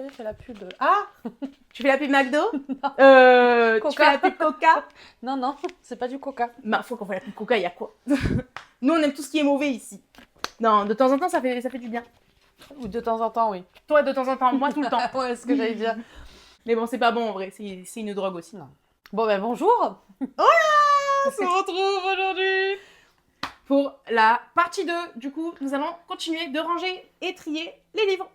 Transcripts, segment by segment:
Je fais la pub. Ah, Tu fais la pub McDo? Coca. Tu fais la pub Coca? non, c'est pas du coca. Bah, faut qu'on fasse la pub Coca, il y a quoi? Nous, on aime tout ce qui est mauvais ici. Non, de temps en temps, ça fait du bien. Ou de temps en temps, oui. Toi, de temps en temps, moi, tout le temps. Ouais, c'est ce que j'allais dire. Mais bon, c'est pas bon en vrai, c'est une drogue aussi. Non. Bon, ben bonjour. On se retrouve aujourd'hui pour la partie 2. Du coup, nous allons continuer de ranger et trier les livres.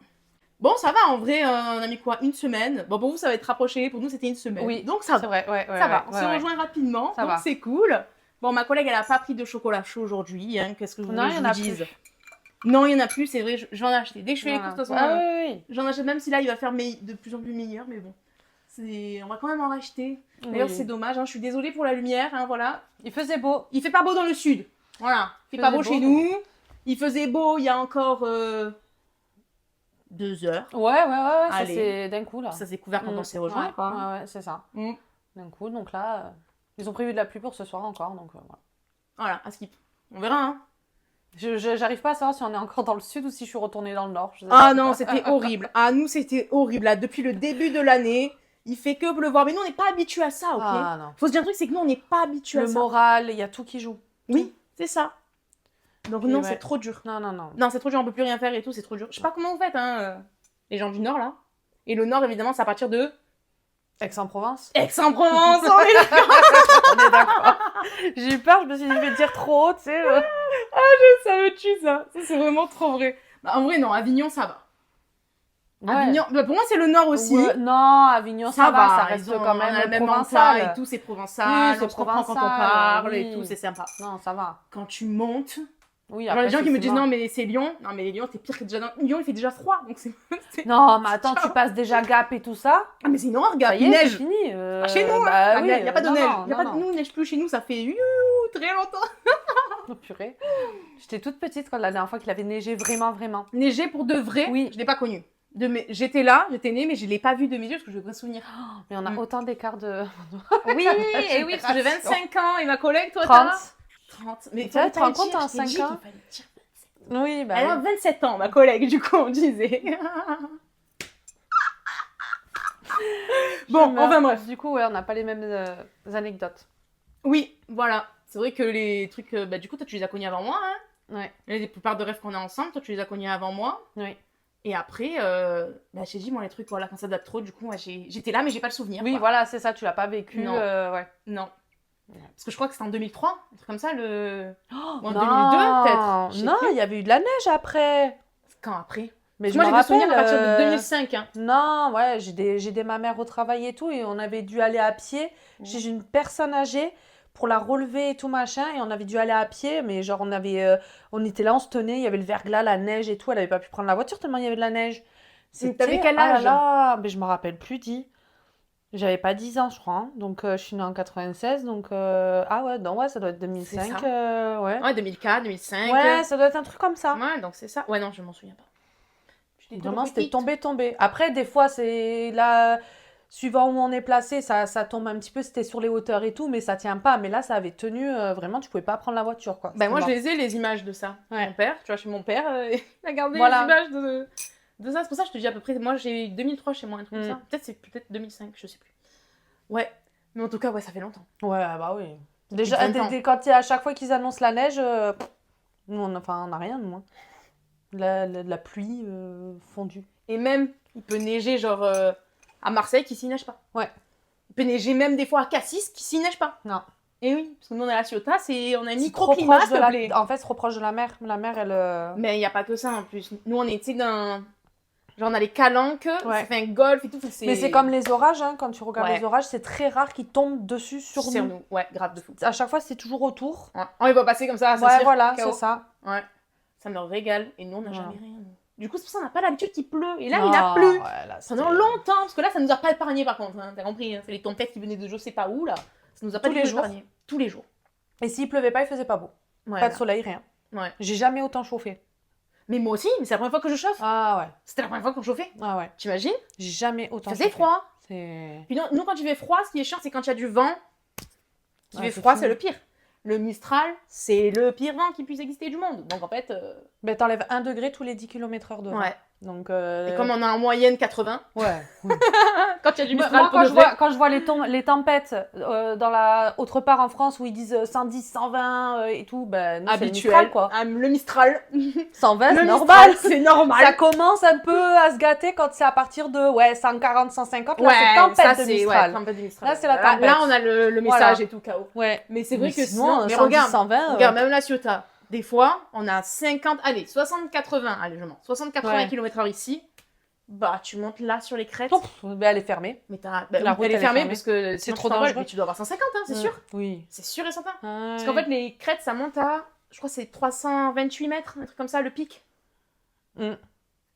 Bon, ça va, en vrai, on a mis quoi? Une semaine. Bon, pour vous, ça va être rapproché. Pour nous, c'était une semaine. Oui, donc ça c'est va. vrai, ouais, Ça va, on ouais, se ouais. rejoint rapidement, Ça donc va. c'est cool. Bon, ma collègue, elle a pas pris de chocolat chaud aujourd'hui. Hein. Qu'est-ce que vous Non, voulez il que y je en vous a dise? plus. Non, il y en a plus, c'est vrai, j'en ai acheté. Dès que je fais les courses, de toute façon, Ah oui, j'en achète, même si là, il va faire de plus en plus meilleur, mais bon. On va quand même en racheter. D'ailleurs, oui. c'est dommage, hein, je suis désolée pour la lumière, hein, voilà. Il faisait beau. Il fait pas beau dans le sud, voilà. Il fait pas beau chez nous. Il faisait beau il y a encore 2 heures. Ouais, ça Allez. c'est d'un coup là. Ça s'est couvert quand on s'est rejoint, Ouais, quoi. ouais, c'est ça. Mm. D'un coup, donc là, ils ont prévu de la pluie pour ce soir encore, donc voilà. Voilà, à skip. On verra, hein. J'arrive pas à savoir si on est encore dans le sud ou si je suis retournée dans le nord. Je sais Ah pas. non, c'était horrible. Ah, nous, c'était horrible. Là, depuis le début de l'année, il fait que pleuvoir. Mais nous, on n'est pas habitués à ça, ok? Ah non. Faut se dire un truc, c'est que nous, on n'est pas habitués à Le ça. moral, il y a tout qui joue. Oui, c'est ça. Donc Puis non, ouais. c'est trop dur. Non. Non, c'est trop dur, on peut plus rien faire et tout, c'est trop dur. Je sais pas comment vous faites, hein, les gens du Nord, là. Et le Nord, évidemment, c'est à partir de Aix-en-Provence. Aix-en-Provence, on est là. On est d'accord. J'ai eu peur, je me suis dit, je vais te dire trop haut, tu sais. Ça me tue, ça. Ça, c'est vraiment trop vrai. Bah, en vrai, non, Avignon, ça va. Ouais. Avignon, bah, pour moi, c'est le Nord aussi. Ouais, non, Avignon, ça va, ça reste ils ont- quand on a même le même provençal. mental et tout, c'est provençal. Oui, c'est on se comprend quand on provençal, parle oui. et tout, c'est sympa. Non, ça va. Quand tu montes, Oui, genre après, les gens qui me disent effectivement. non, mais c'est Lyon. Non, mais Lyon, t'es pire que déjà dans Lyon, il fait déjà froid, donc c'est. Non, mais attends, tu passes déjà Gap et tout ça. Ah, mais c'est une horreur, Ça gars, y il est, c'est neige. fini. Ah, chez nous, bah, il oui, n'y a pas de non, neige. non, Y a pas de... non. Nous, il neige plus chez nous, ça fait très longtemps. Oh, purée. J'étais toute petite quand la dernière fois qu'il avait neigé vraiment. Neiger pour de vrai, Oui. je l'ai pas connu. J'étais là, j'étais née, mais je l'ai pas vu de mes yeux parce que je devrais souvenir. Mais on a autant d'écart de... Oui, et oui, parce que j'ai 25 ans et ma collègue, toi, 30. t'as 30. Mais Tu vois, tu te rends compte, en en 5 ans Oui, bah Elle a oui. 27 ans, ma collègue, du coup, on disait. Bon, Je meurs. enfin bref. Du coup, ouais, on n'a pas les mêmes anecdotes. Oui, voilà. C'est vrai que les trucs, bah du coup, toi, tu les as connus avant moi, hein. Ouais, La plupart de rêves qu'on a ensemble, toi, tu les as connus avant moi. oui. Et après, bah, j'ai dit, moi, les trucs, voilà, quand ça date trop, du coup, moi, j'étais là, mais j'ai pas le souvenir. Oui, quoi. voilà, c'est ça, tu l'as pas vécu. Non. Ouais. Non. Parce que je crois que c'était en 2003, un truc comme ça, ou en non, 2002, peut-être. Je sais non, plus. il y avait eu de la neige après. Quand après? Mais Moi, j'ai me des souvenirs à rappelle, partir de 2005. Hein. Non, ouais, j'ai des mamères au travail et tout, et on avait dû aller à pied chez une personne âgée pour la relever et tout machin, et on avait dû aller à pied, mais genre on était là, on se tenait, il y avait le verglas, la neige et tout, elle avait pas pu prendre la voiture tellement il y avait de la neige. T'avais quel ah là âge? là, mais je me rappelle plus dit. J'avais pas 10 ans, je crois, hein. Donc je suis née en 96, donc ah ouais, non, ouais, ça doit être 2005, ça. ouais. Ouais, 2004, 2005. Ouais, ça doit être un truc comme ça. Ouais, donc c'est ça. Ouais, non, je m'en souviens pas. Vraiment, c'était tombé. Après, des fois, c'est là, suivant où on est placé, ça tombe un petit peu. C'était sur les hauteurs et tout, mais ça tient pas. Mais là, ça avait tenu. Vraiment, tu pouvais pas prendre la voiture, quoi. Bah, moi, C'était je les ai, les images de ça. Ouais. Mon père, tu vois, chez mon père, il a gardé Voilà. les images de ça. C'est pour ça que je te dis à peu près. Moi, j'ai 2003 chez moi, un truc comme ça. Peut-être 2005, je sais plus. Ouais. Mais en tout cas, ouais, ça fait longtemps. Ouais, bah oui. Déjà, Plus de 20 ans. quand à chaque fois qu'ils annoncent la neige, nous, on n'a rien, nous. Hein. La pluie fondue. Et même, il peut neiger, genre, à Marseille, qui s'y neige pas. Ouais. Il peut neiger même des fois à Cassis, qui s'y neige pas. Non. Et oui, parce que nous, on est à la Ciotat, on a un C'est trop microclimat, proche s'il te plaît. En fait, c'est trop proche de la mer. La mer, elle. Mais il n'y a pas que ça, en plus. Nous, on est, tu sais, dans... Genre, on a les calanques, Ouais. ça fait un golf et tout. Mais c'est comme les orages, hein. Quand tu regardes Ouais. les orages, c'est très rare qu'ils tombent dessus sur nous. Ouais, grave de fou. À chaque fois, c'est toujours autour. Ouais. On les voit passer comme ça, Ouais, voilà, c'est ça. Ouais. Ça me régale. Et nous, on n'a Voilà. jamais rien. Nous. Du coup, c'est pour ça qu'on n'a pas l'habitude qu'il pleut. Et là, Non, il a plu. ouais, là, Pendant longtemps. Parce que là, ça nous a pas épargné, par contre. Hein. T'as compris, hein. C'est les tempêtes qui venaient de je sais pas où, là. Ça nous a pas Tous du les tout jours. épargné. Tous les jours. Et s'il pleuvait pas, il faisait pas beau. Ouais, Pas de soleil, rien. Ouais. J'ai jamais autant chauffé. Mais moi aussi, mais c'est la première fois que je chauffe. Ah ouais. C'était la première fois qu'on chauffait. Ah ouais. T'imagines? J'ai jamais Il autant faisait chauffé. froid. C'est... Puis nous, quand il fait froid, ce qui est chiant, c'est quand il y a du vent. Qui Ouais, fait c'est froid, fini. c'est le pire. Le Mistral, c'est le pire vent qui puisse exister du monde. Donc en fait. Ben, t'enlèves 1 degré tous les 10 km/h de vent. Ouais. Donc, Et comme on a en moyenne 80, ouais. quand il y a du Moi, Mistral, quand je vois les tempêtes autre part en France où ils disent 110, 120 et tout, ben nous, c'est le Mistral, quoi. Le Mistral. 120, c'est Le normal. Mistral, c'est normal. Ça commence un peu à se gâter quand c'est à partir de 140, 150. Là, Ouais, c'est tempête ça, de c'est Mistral. tempête de Mistral. Là, c'est la tempête. Là, on a le message Voilà. et tout, KO. Ouais. Mais c'est vrai Mais que sinon, mais 110, regarde, 120. regarde, même la Ciotat, des fois, on a 50, allez, 60-80, allez, je mens, 60-80 Ouais. km/h ici. Bah, tu montes là sur les crêtes. Ben, elle est fermée. Mais la La route, elle est fermée parce que C'est sinon trop tu t'envoles, dangereux. mais tu dois avoir 150, hein, c'est sûr. Oui. C'est sûr et certain. Parce Parce qu'en fait, les crêtes, ça monte à, je crois, que c'est 328 mètres, un truc comme ça, le pic. Mm.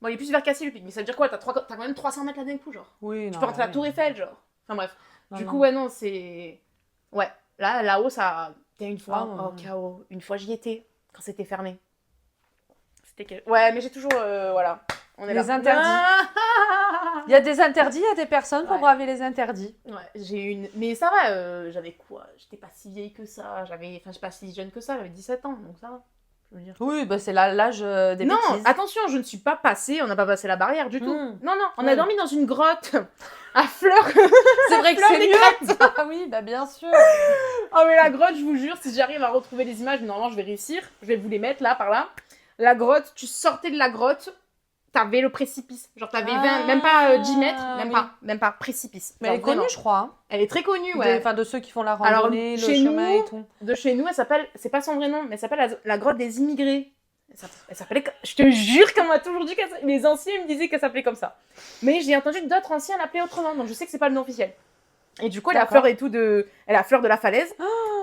Bon, il est plus vers Cassis, le pic, mais ça veut dire quoi? T'as quand même 300 mètres là d'un coup, genre. Oui, Tu peux rentrer à la Tour Eiffel, genre. Enfin bref. Du coup, ouais, non, c'est. Ouais, là-haut, ça. T'es une fois. Ah, Oh, KO. Une fois, j'y étais, quand c'était fermé. Ouais, mais j'ai toujours. Voilà. On est Les là. interdits. Il y a des interdits, il y a des personnes pour Ouais. braver les interdits. Ouais, j'ai une. Mais ça va, j'avais quoi? J'étais pas si vieille que ça. Enfin, je suis pas si jeune que ça, j'avais 17 ans, donc ça va. Je veux dire. Oui, bah c'est l'âge des Non, bêtises. attention, je ne suis pas passée, on n'a pas passé la barrière du tout. Mm. Non, non, on a Ouais. dormi dans une grotte à fleurs. C'est vrai que Fleur c'est des mieux. Ah oui, bah bien sûr. Oh, mais la grotte, je vous jure, si j'arrive à retrouver les images, normalement je vais réussir. Je vais vous les mettre là, par là. La grotte, tu sortais de la grotte, t'avais le précipice. Genre, t'avais 20, même pas 10 mètres, oui. même pas précipice. Mais Genre, elle est connue, vraiment. je crois. Hein. Elle est très connue, ouais. De ceux qui font la Alors, randonnée, le chez chemin nous, et tout. De chez nous, elle s'appelle, c'est pas son vrai nom, mais elle s'appelle la grotte des immigrés. Elle s'appelait, je te jure qu'on m'a toujours dit les anciens me disaient qu'elle s'appelait comme ça. Mais j'ai entendu que d'autres anciens l'appelaient autrement, donc je sais que c'est pas le nom officiel. Et du coup, elle a la fleur et tout elle a la fleur de la falaise.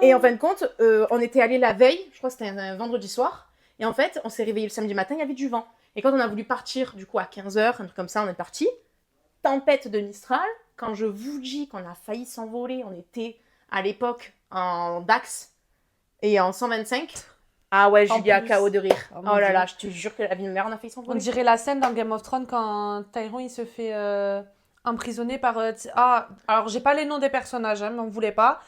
Et en fin de compte, on était allés la veille, je crois que c'était un vendredi soir. Et en fait, on s'est réveillé le samedi matin, il y avait du vent. Et quand on a voulu partir, du coup, à 15h, un truc comme ça, on est parti. Tempête de Mistral. Quand je vous dis qu'on a failli s'envoler, on était à l'époque en Dax et en 125. Ah ouais, En Julia, plus. KO de rire. Oh Oh, mon là Dieu. là, je te jure que la vie de ma mère, on a failli On s'envoler. dirait la scène dans Game of Thrones quand Tyrion il se fait emprisonner par. Alors j'ai pas les noms des personnages, hein, mais on voulait pas.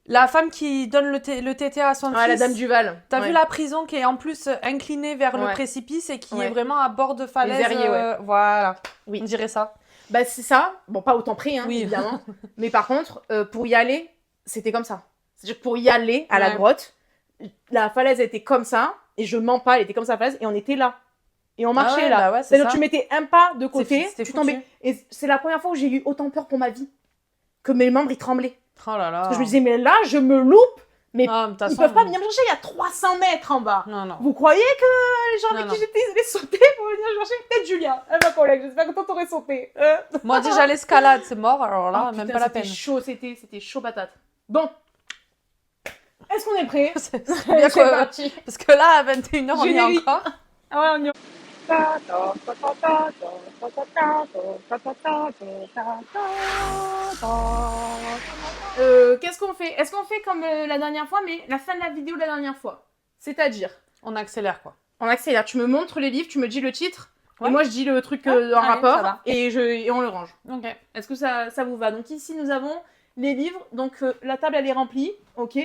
La femme qui donne le TT à son Ah, fils. la dame du Val. T'as Ouais. vu la prison qui est en plus inclinée vers le Ouais. précipice et qui Ouais. est vraiment à bord de falaise. Les verriers, ouais. Voilà. Oui. On dirait ça. Bah, c'est ça. Bon, pas autant près, hein, Oui. évidemment. Mais par contre, pour y aller, c'était comme ça. C'est-à-dire que pour y aller à la Ouais. grotte, la falaise était comme ça, et je mens pas, elle était comme ça la falaise, et on était là. Et on marchait Ah ouais, là. bah ouais, c'est C'est-à-dire ça. que tu mettais un pas de côté, C'était tu foutu. tombais. Et c'est la première fois où j'ai eu autant peur pour ma vie. Que mes membres, ils tremblaient. Oh là là. Parce que je me disais, mais là, je me loupe. Mais Ah, de toute ils façon, peuvent pas venir me chercher, il y a 300 mètres en bas. Non, non. Vous croyez que les gens avec Non, qui non. j'étais, ils allaient sauter pour venir me chercher? Peut-être Julia, ma collègue, j'espère que toi t'aurais sauté. Moi déjà l'escalade c'est mort, alors là Oh, même putain, pas la c'était peine. chaud, c'était chaud patate. Bon. Est-ce qu'on est prêt? C'est Allez, bien c'est que- parti. Parce que là à 21h on y est Générique. encore. Ah ouais, on y va. Qu'est-ce qu'on fait? Est-ce qu'on fait comme la dernière fois, mais la fin de la vidéo de la dernière fois? C'est-à-dire, On accélère quoi. on accélère, tu me montres les livres, tu me dis le titre, Ouais. et moi je dis le truc en allez, ça rapport, va. et on le range. Ok. Est-ce que ça vous va? Donc ici nous avons les livres, donc la table elle est remplie, ok,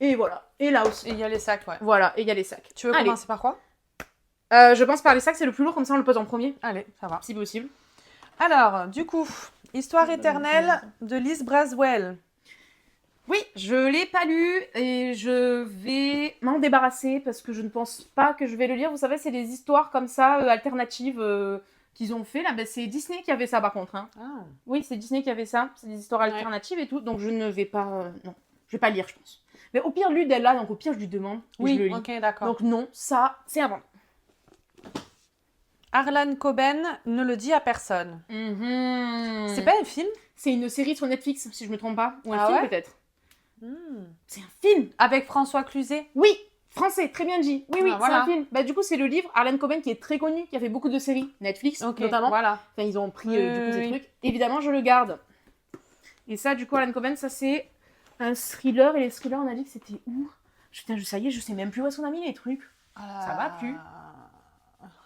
et voilà, et là aussi. Et il y a les sacs, ouais. Voilà, et il y a les sacs. Tu veux Allez. commencer par quoi? Je pense par les sacs, c'est le plus lourd, comme ça on le pose en premier, Allez, ça va. si possible. Alors, du coup, Histoire éternelle de Liz Braswell. Oui, je l'ai pas lu et je vais m'en débarrasser parce que je ne pense pas que je vais le lire. Vous savez, c'est des histoires comme ça, alternatives qu'ils ont fait. Là, ben, c'est Disney qui avait ça par contre. Hein. Ah. Oui, c'est Disney qui avait ça. C'est des histoires alternatives et tout. Donc je ne vais pas... non, je vais pas lire, je pense. Mais au pire, lui, d'elle là, donc au pire, je lui demande et je le Oui, lis. ok, d'accord. Donc non, ça, c'est à vendre. Harlan Coben ne le dit à personne. C'est pas un film? C'est une série sur Netflix, si je me trompe pas. Ou un Ah film ouais peut-être. Hmm. C'est un film. Avec François Cluzet? Oui, français, très bien dit. Oui, oui, Ah, c'est voilà. un film. Bah, du coup, c'est le livre Harlan Coben qui est très connu, qui a fait beaucoup de séries, Netflix Ok, notamment. voilà. Enfin, ils ont pris Oui, du coup ces oui. trucs. Évidemment, je le garde. Et ça, du coup, Harlan Coben, ça c'est un thriller. Et les thrillers, on a dit que c'était où? Putain, ça y est, je sais même plus où est-ce qu'on a mis les trucs. Ça va plus.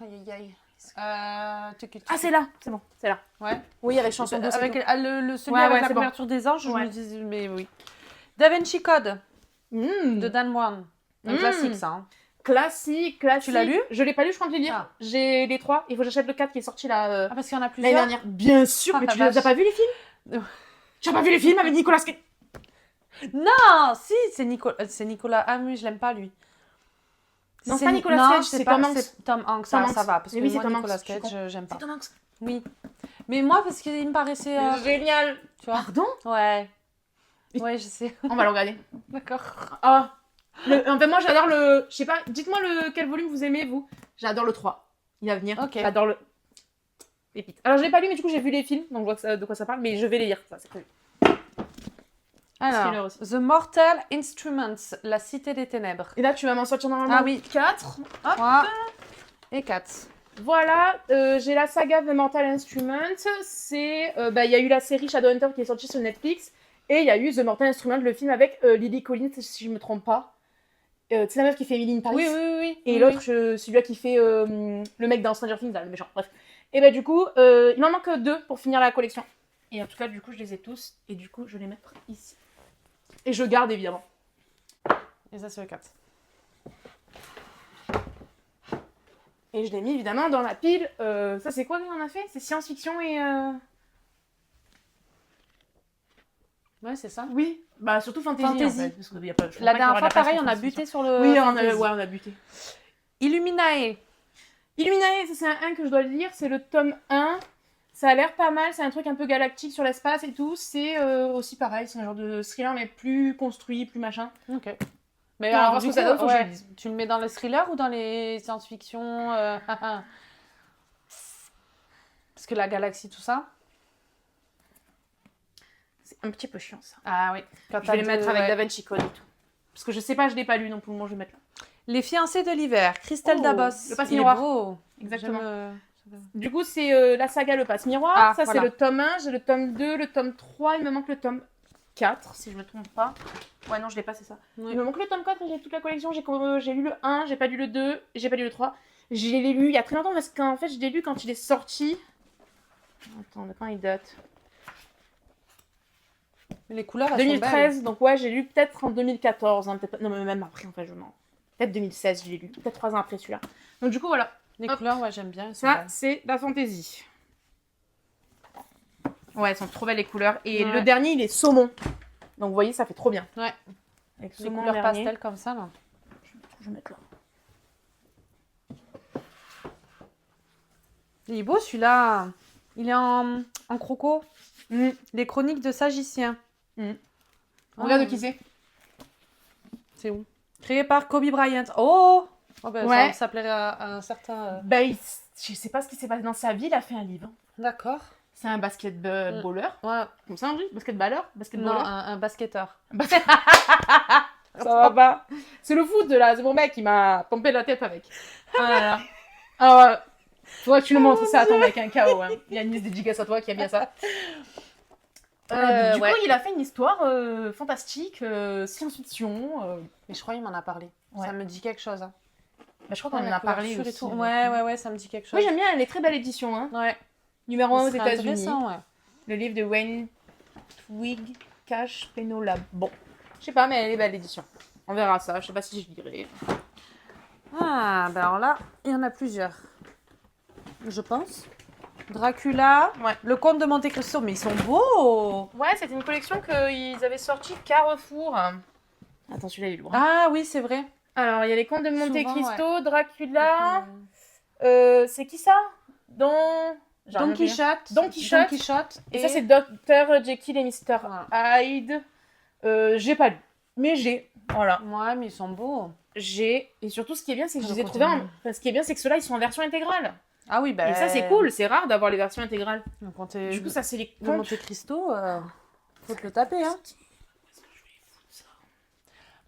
Aïe, aïe, aïe. Ah, c'est là, c'est bon, c'est là. Ouais. Oui, avec chanson de Avec celui Ouais, avec ouais, la c'est bon. couverture des anges, Ouais. je me disais, mais oui. Da Vinci Code Mmh. de Dan Brown. Un Mm. classique, ça. Hein. Classique. Tu l'as lu? Je l'ai pas lu, je compte les lire. Ah. J'ai les 3. Il faut que j'achète le 4 qui est sorti là, Ah, parce qu'il y en a l'année plusieurs. dernière. Bien sûr, Ah, mais la tu les as vache. pas vu les films? Tu as pas vu les films avec Nicolas Cage? Non, si, c'est Nicolas. Ah, oui, je l'aime pas, lui. Non, c'est pas Nicolas non, Cage, c'est Tom Hanks. C'est Tom Hanks, Tom ah, Hanks. ça va, parce Mais que oui, c'est moi, Tom Nicolas Hanks, je suis Cage, j'aime pas. C'est Tom Hanks. Oui. Mais moi, parce qu'il me paraissait... Génial. tu vois? Pardon? Ouais. Ouais, je sais. On va le regarder. D'accord. Ah. En fait, moi, j'adore le... Je sais pas, dites-moi quel volume vous aimez, vous. J'adore le 3. Il va venir. Ok. J'adore le... Pépite. Alors, je l'ai pas lu, mais du coup, j'ai vu les films, donc je vois de quoi ça parle, mais je vais les lire, ça, c'est prévu. Thriller Alors, aussi. The Mortal Instruments, La Cité des Ténèbres. Et là, tu vas m'en sortir normalement Ah oui. 4. Hop. 3 et 4. Voilà, j'ai la saga The Mortal Instruments. C'est, il y a eu la série Shadowhunter qui est sortie sur Netflix. Et il y a eu The Mortal Instruments, le film avec Lily Collins, si je me trompe pas. C'est la meuf qui fait Emily in Paris. Oui, oui, oui. Et oui, l'autre, oui. celui-là qui fait le mec dans Stranger Things, là, le méchant. Bref. Et bah, du coup, il m'en manque 2 pour finir la collection. Et en tout cas, du coup, je les ai tous. Et du coup, je vais les mettre ici. Et je garde, évidemment. Et ça, c'est le 4. Et je l'ai mis, évidemment, dans la pile. Ça, c'est quoi qu'on a fait? C'est science-fiction et... Ouais, c'est ça. Oui, bah surtout fantasy. Fantasy. En fait, parce que y a pas, je pense La pas qu'il y dernière aura de fois, la place pareil, pour on a science-fiction. buté sur le. Oui, fantasy. on a buté. Illuminae. Illuminae, ça c'est un que je dois lire, c'est le tome 1. Ça a l'air pas mal, c'est un truc un peu galactique sur l'espace et tout. C'est aussi pareil, c'est un genre de thriller, mais plus construit, plus machin. Ok. Mais On va alors, voir du ce que ça coup, donne, faut que je ouais, le lise. tu le mets dans le thriller ou dans les science-fiction Parce que la galaxie, tout ça. C'est un petit peu chiant ça. Ah oui. Quand Je vais les mettre avec ouais. Da Vinci Code et tout. Parce que je sais pas, je l'ai pas lu, donc pour le moment je vais mettre là. Les fiancés de l'hiver, Christelle Oh, Dabos. le passe Il est miroir. beau. Exactement. J'aime, Du coup, c'est la saga Le Passe Miroir. Ah, Ça, voilà. c'est le tome 1. J'ai le tome 2, le tome 3. Il me manque le tome 4, si je me trompe pas. Ouais, non, je l'ai pas, c'est ça. Oui. Il me manque le tome 4 et j'ai toute la collection. J'ai lu le 1, j'ai pas lu le 2, j'ai pas lu le 3. Je l'ai lu il y a très longtemps parce qu'en fait, je l'ai lu quand il est sorti. Attends, de quand il date? Les couleurs, elles sont 2013, donc ouais, j'ai lu peut-être en 2014. Hein, peut-être... Non, mais même après, en fait, je mens. Peut-être 2016, je l'ai lu. Peut-être 3 ans après celui-là. Donc, du coup, voilà. belles. Les Hop. couleurs, ouais, j'aime bien. elles sont Ça, belles. c'est la fantaisie. Ouais, elles sont trop belles les couleurs. Et Ouais. le dernier, il est saumon. Donc, vous voyez, ça fait trop bien. Ouais. Avec Les saumon couleurs dernier. pastel comme ça, là. Je vais mettre là. Il est beau, celui-là. Il est en croco. Les chroniques de Sagicien. Regarde de qui c'est. C'est où? Créé par Kobe Bryant. Oh, ben, Ouais. ça s'appelait un certain... Bah, je sais pas ce qui s'est passé dans sa vie. Il a fait un livre. D'accord. C'est un basketballer. Ouais. Comme ça, on dit basketballer. Non, Basketballer. un basketteur. Ça va pas. C'est le foot, là. C'est mon mec qui m'a pompé la tête avec. Ah là là. Ah ouais. Faudrait que tu le montres ça à ton mec, un KO. Hein. Il y a une liste dédicace à toi qui aime bien ça. Du ouais. coup, il a fait une histoire fantastique, science-fiction. Mais je crois qu'il m'en a parlé. Ouais. Ça me dit quelque chose. Hein. Bah, je crois qu'on Ouais, en la a parlé couverture et aussi. tout. Ouais, ça me dit quelque chose. Oui, j'aime bien, elle est très belle édition. Hein. Ouais. Numéro 1 aux Ce serait États-Unis. intéressant, ouais. Le livre de Wayne Twig Cash Penola. Bon, je sais pas, mais elle est belle l'édition. On verra ça, je sais pas si je lirai. Ah, ben alors là, il y en a plusieurs. Je pense. Dracula, Ouais. le comte de Monte Cristo, mais ils sont beaux. Ouais, c'était une collection qu'ils avaient sortie Carrefour. Attends, celui-là, il est lourd. Ah oui, c'est vrai. Alors, il y a les contes de Monte Souvent, Cristo, Dracula. C'est qui ça J'ai rien Don vu, hein. Quichotte. Don Quichotte. Don Quichotte. Et ça, c'est Dr. Jekyll et Mr. Voilà. Hyde. J'ai pas lu. Mais j'ai. Voilà. Ouais, mais ils sont beaux. J'ai. Et surtout, ce qui est bien, c'est que je Le les ai côté trouvés en. mignon. Enfin, ce qui est bien, c'est que ceux-là, ils sont en version intégrale. Ah oui, ben. Et ça, c'est cool. C'est rare d'avoir les versions intégrales. Le comte est- Du coup, ça, c'est les le contes. Monte Cristo, faut te le taper, hein.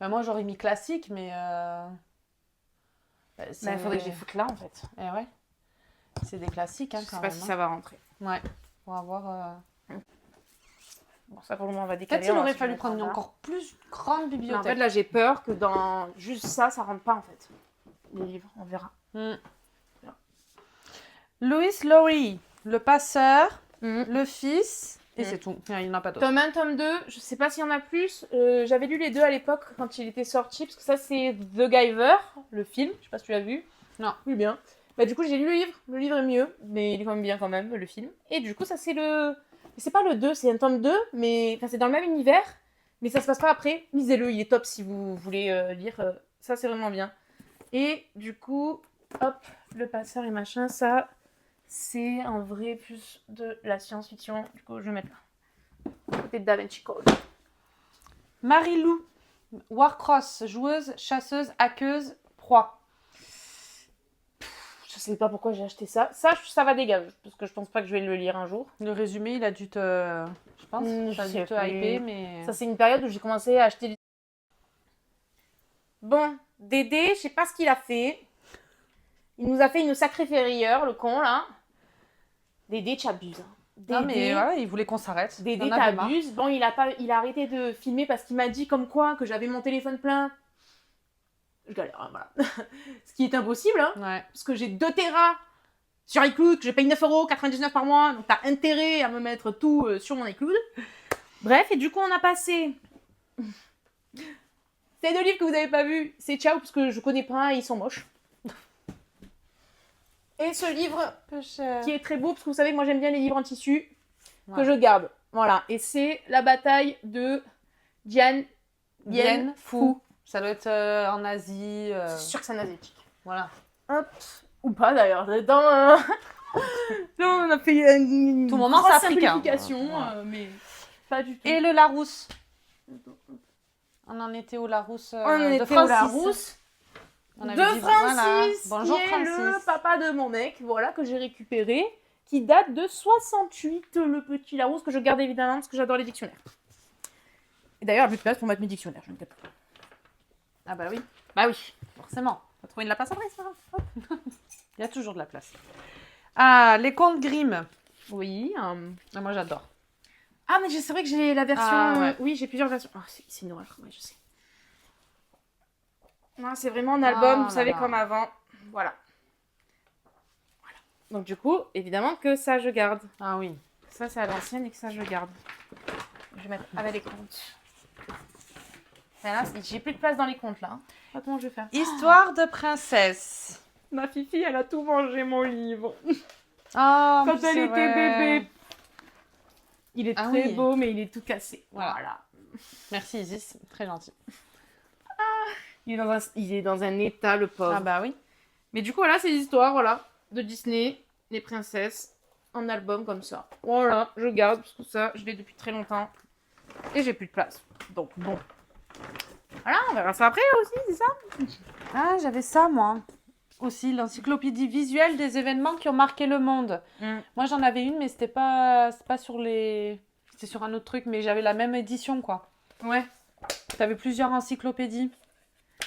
Ben, moi, j'aurais mis classique, mais. Ben, Bah, il faudrait que je les foute là, en fait. Eh ouais. C'est des classiques, hein, Je quand sais pas même. si ça va rentrer. Ouais. On va voir. Bon, ça, pour le moment, on va décaler. Peut-être qu'il on va aurait se fallu mettre prendre en une bas. encore plus grande Mais en bibliothèque. fait, là, j'ai peur que dans juste ça, ça rentre pas, en fait. Les livres, on verra. Louis Lowry, le passeur, le fils, Et c'est tout. Il n'y en a pas d'autres. Tome 1, tome 2, je sais pas s'il y en a plus. J'avais lu les deux à l'époque quand il était sorti, parce que ça c'est The Giver, le film, je sais pas si tu l'as vu. Non. Oui, bien. Bah du coup j'ai lu le livre est mieux, mais il est quand même bien quand même, le film. Et du coup ça c'est le... C'est pas le 2, c'est un tome 2, mais enfin, c'est dans le même univers, mais ça se passe pas après. Lisez-le, il est top si vous voulez lire, ça c'est vraiment bien. Et du coup, hop, le passeur et machin, ça c'est en vrai plus de la science-fiction, du coup je vais mettre là. Côté de Da Vinci Code. Marie-Lou, Warcross, joueuse, chasseuse, hackeuse, proie. Je sais pas pourquoi j'ai acheté ça. Ça va dégager, parce que je pense pas que je vais le lire un jour. Le résumé, il a dû te... Je pense, ça a dû te hyper, mais... Ça, c'est une période où j'ai commencé à acheter... Bon, Dédé, je sais pas ce qu'il a fait. Il nous a fait une sacrée frayeur, le con, là. Dédé, t'abuses. Non, mais voilà, il voulait qu'on s'arrête. Dédé, t'abuses. Bon, il a arrêté de filmer parce qu'il m'a dit comme quoi que j'avais mon téléphone plein. Je galère, hein, voilà. Ce qui est impossible, hein. Ouais. Parce que j'ai 2 Tera sur iCloud, que je paye 9,99€ par mois. Donc, t'as intérêt à me mettre tout sur mon iCloud. Bref, et du coup, on a passé... Ces 2 livres que vous n'avez pas vus, c'est Ciao, parce que je connais pas, ils sont moches. Et ce livre, qui est très beau, parce que vous savez, moi j'aime bien les livres en tissu, que je garde. Voilà, et c'est La bataille de Dien Bien Phu. Ça doit être en Asie. C'est sûr que c'est un asiatique. Voilà. Hop. Ou pas d'ailleurs. Dans, on a fait une tout moment, grosse c'est africain. simplification, Voilà. mais pas du tout. Et le Larousse. On en était au Larousse on en était de Francis. au Larousse. On avait De dit, Francis, voilà. Bonjour qui est Francis. le papa de mon mec, voilà, que j'ai récupéré, qui date de 68, le petit Larousse, que je garde évidemment parce que j'adore les dictionnaires. Et d'ailleurs, il n'y a plus de place pour mettre mes dictionnaires, je ne sais pas. Ah bah oui, Bah oui. forcément. On va trouver de la place après, c'est pas grave. Il y a toujours de la place. Ah, les contes Grimm. Oui. Ah, moi j'adore. Ah, mais c'est vrai que j'ai la version... Ah, ouais. Oui, j'ai plusieurs versions. Oh, c'est une horreur, ouais, je sais. Non, c'est vraiment un album, vous savez, comme avant. Voilà. Voilà. Donc du coup, évidemment que ça, je garde. Ah oui. Ça, c'est à l'ancienne et que ça, je garde. Je vais mettre avec les comptes. Et là, j'ai plus de place dans les comptes, là. Pas comment je vais faire. Histoire de princesse. Ma fifi, elle a tout mangé, mon livre. Ah, Quand elle était vrai. bébé. Il est très beau, mais il est tout cassé. Voilà. Merci Isis, très gentil. Il est dans un état, le pauvre. Ah bah oui. Mais du coup, voilà, c'est l'histoire, voilà, de Disney, les princesses, en album comme ça. Voilà, je garde, parce que ça, je l'ai depuis très longtemps. Et j'ai plus de place. Donc, bon. Voilà, on verra ça après aussi, c'est ça? Ah, j'avais ça moi. Aussi, l'encyclopédie visuelle des événements qui ont marqué le monde. Moi j'en avais une, mais c'était pas sur les... C'était sur un autre truc, mais j'avais la même édition, quoi. Ouais. T'avais plusieurs encyclopédies.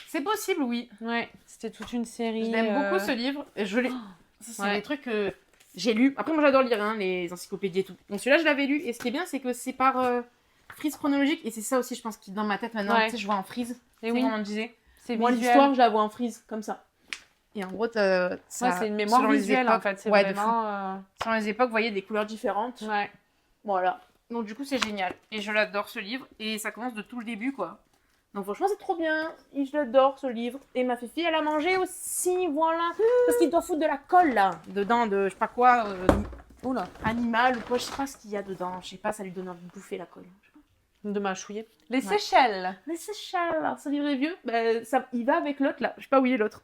C'est possible, oui. Ouais, c'était toute une série. Je l'aime beaucoup ce livre. Et je l'ai. C'est Ouais. des trucs que j'ai lus. Après, moi j'adore lire hein, les encyclopédies et tout. Donc celui-là, je l'avais lu. Et ce qui est bien, c'est que c'est par frise chronologique. Et c'est ça aussi, je pense, qui dans ma tête maintenant. Ouais. Tu sais, je vois en frise. Et Oui, oui, on me disait. c'est Moi, visuel. l'histoire, je la vois en frise, comme ça. Et en gros, ça, Ouais, c'est une mémoire selon les visuelle époques, en fait. C'est ouais, de fou. vraiment. Selon les époques, vous voyez des couleurs différentes. Ouais. Voilà. Donc du coup, c'est génial. Et je l'adore ce livre. Et ça commence de tout le début, quoi. Donc franchement, c'est trop bien. Et je l'adore ce livre. Et ma fifi, elle a mangé aussi, voilà. Parce qu'il doit foutre de la colle là, dedans, de je sais pas quoi, Oula. animal ou quoi. Je sais pas ce qu'il y a dedans. Je sais pas, ça lui donne envie de bouffer la colle. Je sais pas. De mâchouiller. Les Ouais. Seychelles. Mais c'est cher. Alors, ce livre est vieux. Ben, ça, il va avec l'autre là. Je sais pas où il est l'autre.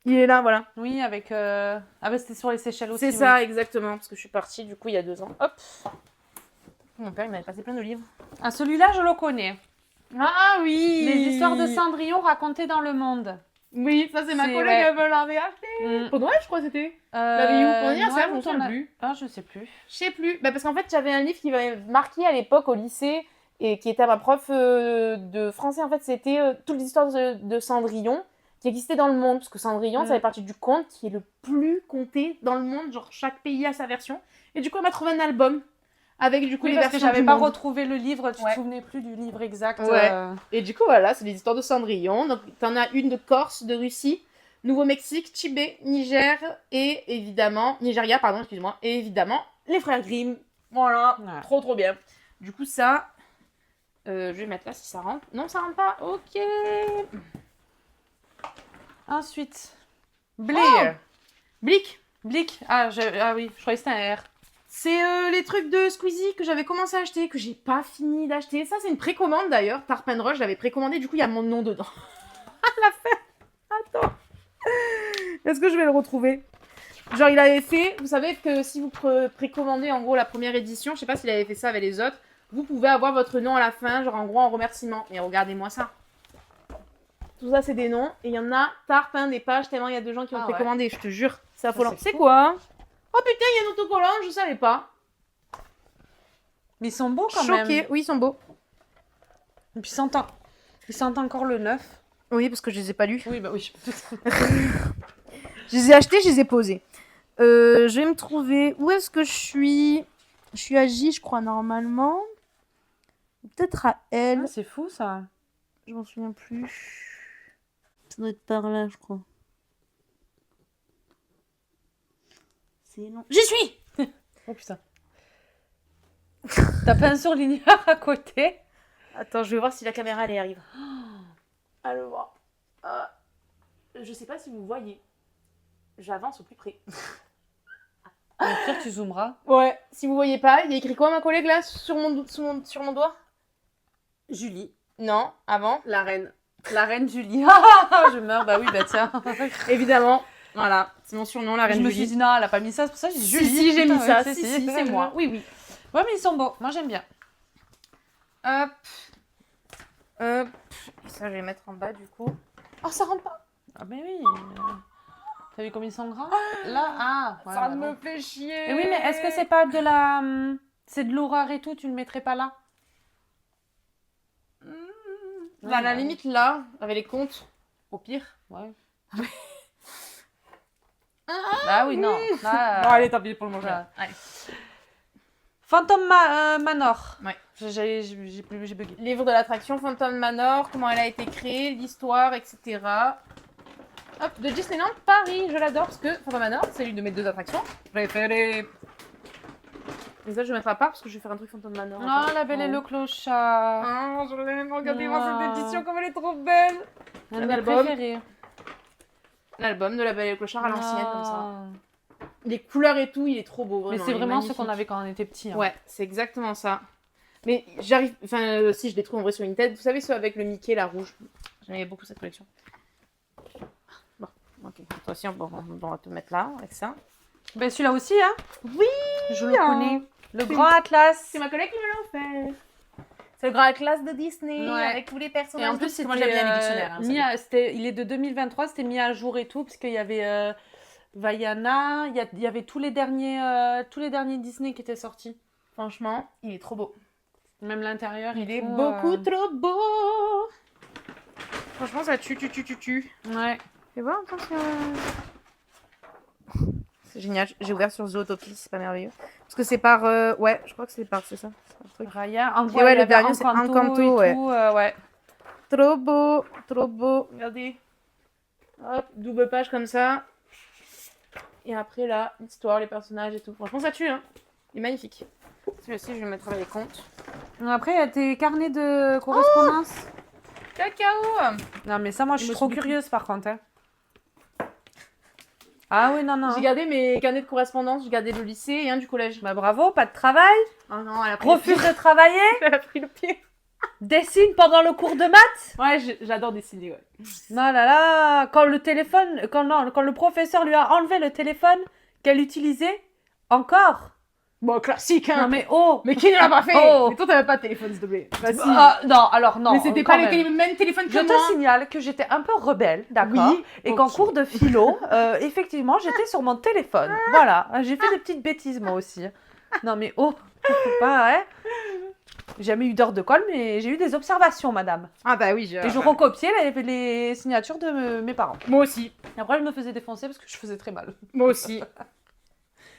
Il est là, voilà. Oui, avec. Ah bah c'était sur les Seychelles aussi. C'est oui. ça, exactement. Parce que je suis partie du coup il y a 2 ans. Hop. Mon père, il m'avait passé plein de livres. Ah, celui-là, je le connais. Ah oui. Les histoires de Cendrillon racontées dans le monde. Oui, ça c'est ma C'est- collègue, ouais. elle me l'avait acheté. Mm. Pour Noël, je crois que c'était. L'avais eu pour dire ça, je non, me souviens plus. Ah, je sais plus. Je sais plus. Bah, parce qu'en fait, j'avais un livre qui m'avait marqué à l'époque au lycée et qui était ma prof de français. En fait, c'était toutes les histoires de Cendrillon qui existaient dans le monde. Parce que Cendrillon, ça fait partie du conte qui est le plus conté dans le monde. Genre, chaque pays a sa version. Et du coup, elle m'a trouvé un album avec du coup Oui, les parce que versions j'avais du pas monde. retrouvé le livre, tu Ouais. te souvenais plus du livre exact. Ouais. Et du coup, voilà, c'est les histoires de Cendrillon. Donc, t'en as une de Corse, de Russie, Nouveau-Mexique, Tibet, Niger et évidemment... Nigeria, pardon, excuse-moi. Et évidemment, les frères Grimm. Voilà, Ouais. trop bien. Du coup, ça, je vais mettre là si ça rentre. Non, ça rentre pas. Ok. Ensuite, Blair. Blick. Blick. Ah, oui, je croyais que c'était un R. C'est les trucs de Squeezie que j'avais commencé à acheter, que j'ai pas fini d'acheter. Ça, c'est une précommande d'ailleurs. Tarp and Rush, je l'avais précommandé, du coup, il y a mon nom dedans. La fin. Attends. Est-ce que je vais le retrouver? Genre, il avait fait, vous savez que si vous précommandez en gros la première édition, je sais pas s'il avait fait ça avec les autres, vous pouvez avoir votre nom à la fin, genre en gros en remerciement. Mais regardez-moi ça. Tout ça, c'est des noms. Et il y en a tarpin des pages, tellement il y a de gens qui ont précommandé, je te jure. C'est affolant. c'est C'est quoi? Oh putain, il y a un autocollant, je savais pas. Mais ils sont beaux quand Choquée. même. Oui, ils sont beaux. Et puis ils sentent encore le neuf. Oui, parce que je les ai pas lus. Oui, bah oui. Je les ai achetés, je les ai posés. Je vais me trouver. Où est-ce que je suis? Je suis à J, je crois, normalement. Peut-être à L. Ah, c'est fou ça. Je m'en souviens plus. Ça doit être par là, je crois. C'est long. J'y suis! Oh putain. T'as pas un surligneur à côté? Attends, je vais voir si la caméra elle y arrive. Allez voir. Je sais pas si vous voyez. J'avance au plus près. Au pire, tu zoomeras. Ouais, si vous voyez pas, il y a écrit quoi ma collègue là sur mon doigt? Julie. Non, avant. La reine. La reine Julie. Je meurs, bah oui, bah tiens. Évidemment. Voilà, c'est mon surnom, la reine Je me Julie. suis dit, non, elle a pas mis ça, c'est pour ça que j'ai dit Julie. Si, j'ai mis Putain, ça. ouais, Si, c'est moi. Oui, oui. Ouais, mais ils sont beaux. Moi, j'aime bien. Hop. Hop. Et ça, je vais mettre en bas du coup. Oh, ça rentre pas. Ah, mais oui. T'as vu comme ils sont grands? Là, ouais, Ça bah me non. fait chier. Et oui, mais est-ce que c'est pas de la. C'est de l'horreur et tout, tu le mettrais pas là? Bah, à la limite, là, avec les comptes, au pire. Ouais. Bah oui, non. Là, Bon, allez, tant pis pour le moment. voilà. Allez. Phantom Manor. Ouais. J'ai bugué. Livre de l'attraction Phantom Manor, comment elle a été créée, l'histoire, etc. Hop, de Disneyland Paris, je l'adore parce que Phantom Manor, c'est l'une de mes 2 attractions préférées. Et ça, je vais mettre à part parce que je vais faire un truc Phantom Manor. Oh, la belle et le clochard. Ah, je l'aime, regardez-moi Ah. cette édition, comme elle est trop belle. Un de Un mes album. préférés. L'album de La Belle et le Clochard à l'ancienne, comme ça. Ah. Les couleurs et tout, il est trop beau, Mais vraiment. c'est il est vraiment ce magnifique. qu'on avait quand on était petits. Hein. Ouais, c'est exactement ça. Mais j'arrive... Enfin, si, je les trouve en vrai sur Vinted. Vous savez, ceux avec le Mickey, la rouge. J'aimais beaucoup cette collection. Bon, ok. Toi aussi, on va te mettre là, avec ça. Ben celui-là aussi, hein. Oui. Je le connais. Le Grand Atlas. C'est ma collègue qui me l'a offert. C'est le grand atlas de Disney, Ouais. avec tous les personnages. Et en plus, c'était moi j'aime bien les dictionnaires. Hein, il est de 2023, c'était mis à jour et tout, parce qu'il y avait Vaiana, il y avait tous les derniers Disney qui étaient sortis. franchement, il est trop beau. Même l'intérieur, Il et est tout, beaucoup trop beau. Franchement, ça tue. Ouais. Fais voir, attention. C'est génial. J'ai ouvert sur Zootopie, c'est pas merveilleux. Parce que c'est par... Ouais, je crois que c'est par... C'est ça, c'est par truc. Raya, Et ouais, le dernier, c'est Encanto, ouais. ouais. Trop beau. Regardez. Hop, double page comme ça. Et après, là, l'histoire, les personnages et tout. Franchement, ça tue, hein. Il est magnifique. Celui-ci, je vais le mettre avec les comptes. Après, il y a tes carnets de correspondance. Cacao. Non, mais ça, moi, je Je suis me trop souviens plus. curieuse, par contre. Hein. Ah oui, non. J'ai gardé mes carnets de correspondance, j'ai gardé le lycée et un du collège. Bah bravo, pas de travail. Oh non, elle a pris le Refuse pied. de travailler. Elle a pris le pied. Dessine pendant le cours de maths. Ouais, j'adore dessiner, ouais. Non là là, quand le professeur lui a enlevé le téléphone qu'elle utilisait, encore. Bon, classique, hein. Non mais oh. Mais qui ne l'a pas fait? Oh. Mais toi, t'avais pas de téléphone, s'il te plaît. Bah, si. Non, alors non. Mais c'était quand pas même. le même téléphone que Je moi. te signale que j'étais un peu rebelle, d'accord, Oui, et ok. qu'en cours de philo, effectivement, j'étais sur mon téléphone. Voilà, j'ai fait des petites bêtises moi aussi. Non mais oh, faut pas, hein. J'ai jamais eu d'heure de colle, mais j'ai eu des observations, madame. Ah bah oui, Et je recopiais les signatures de mes parents. Moi aussi. Et après, je me faisais défoncer parce que je faisais très mal. Moi aussi.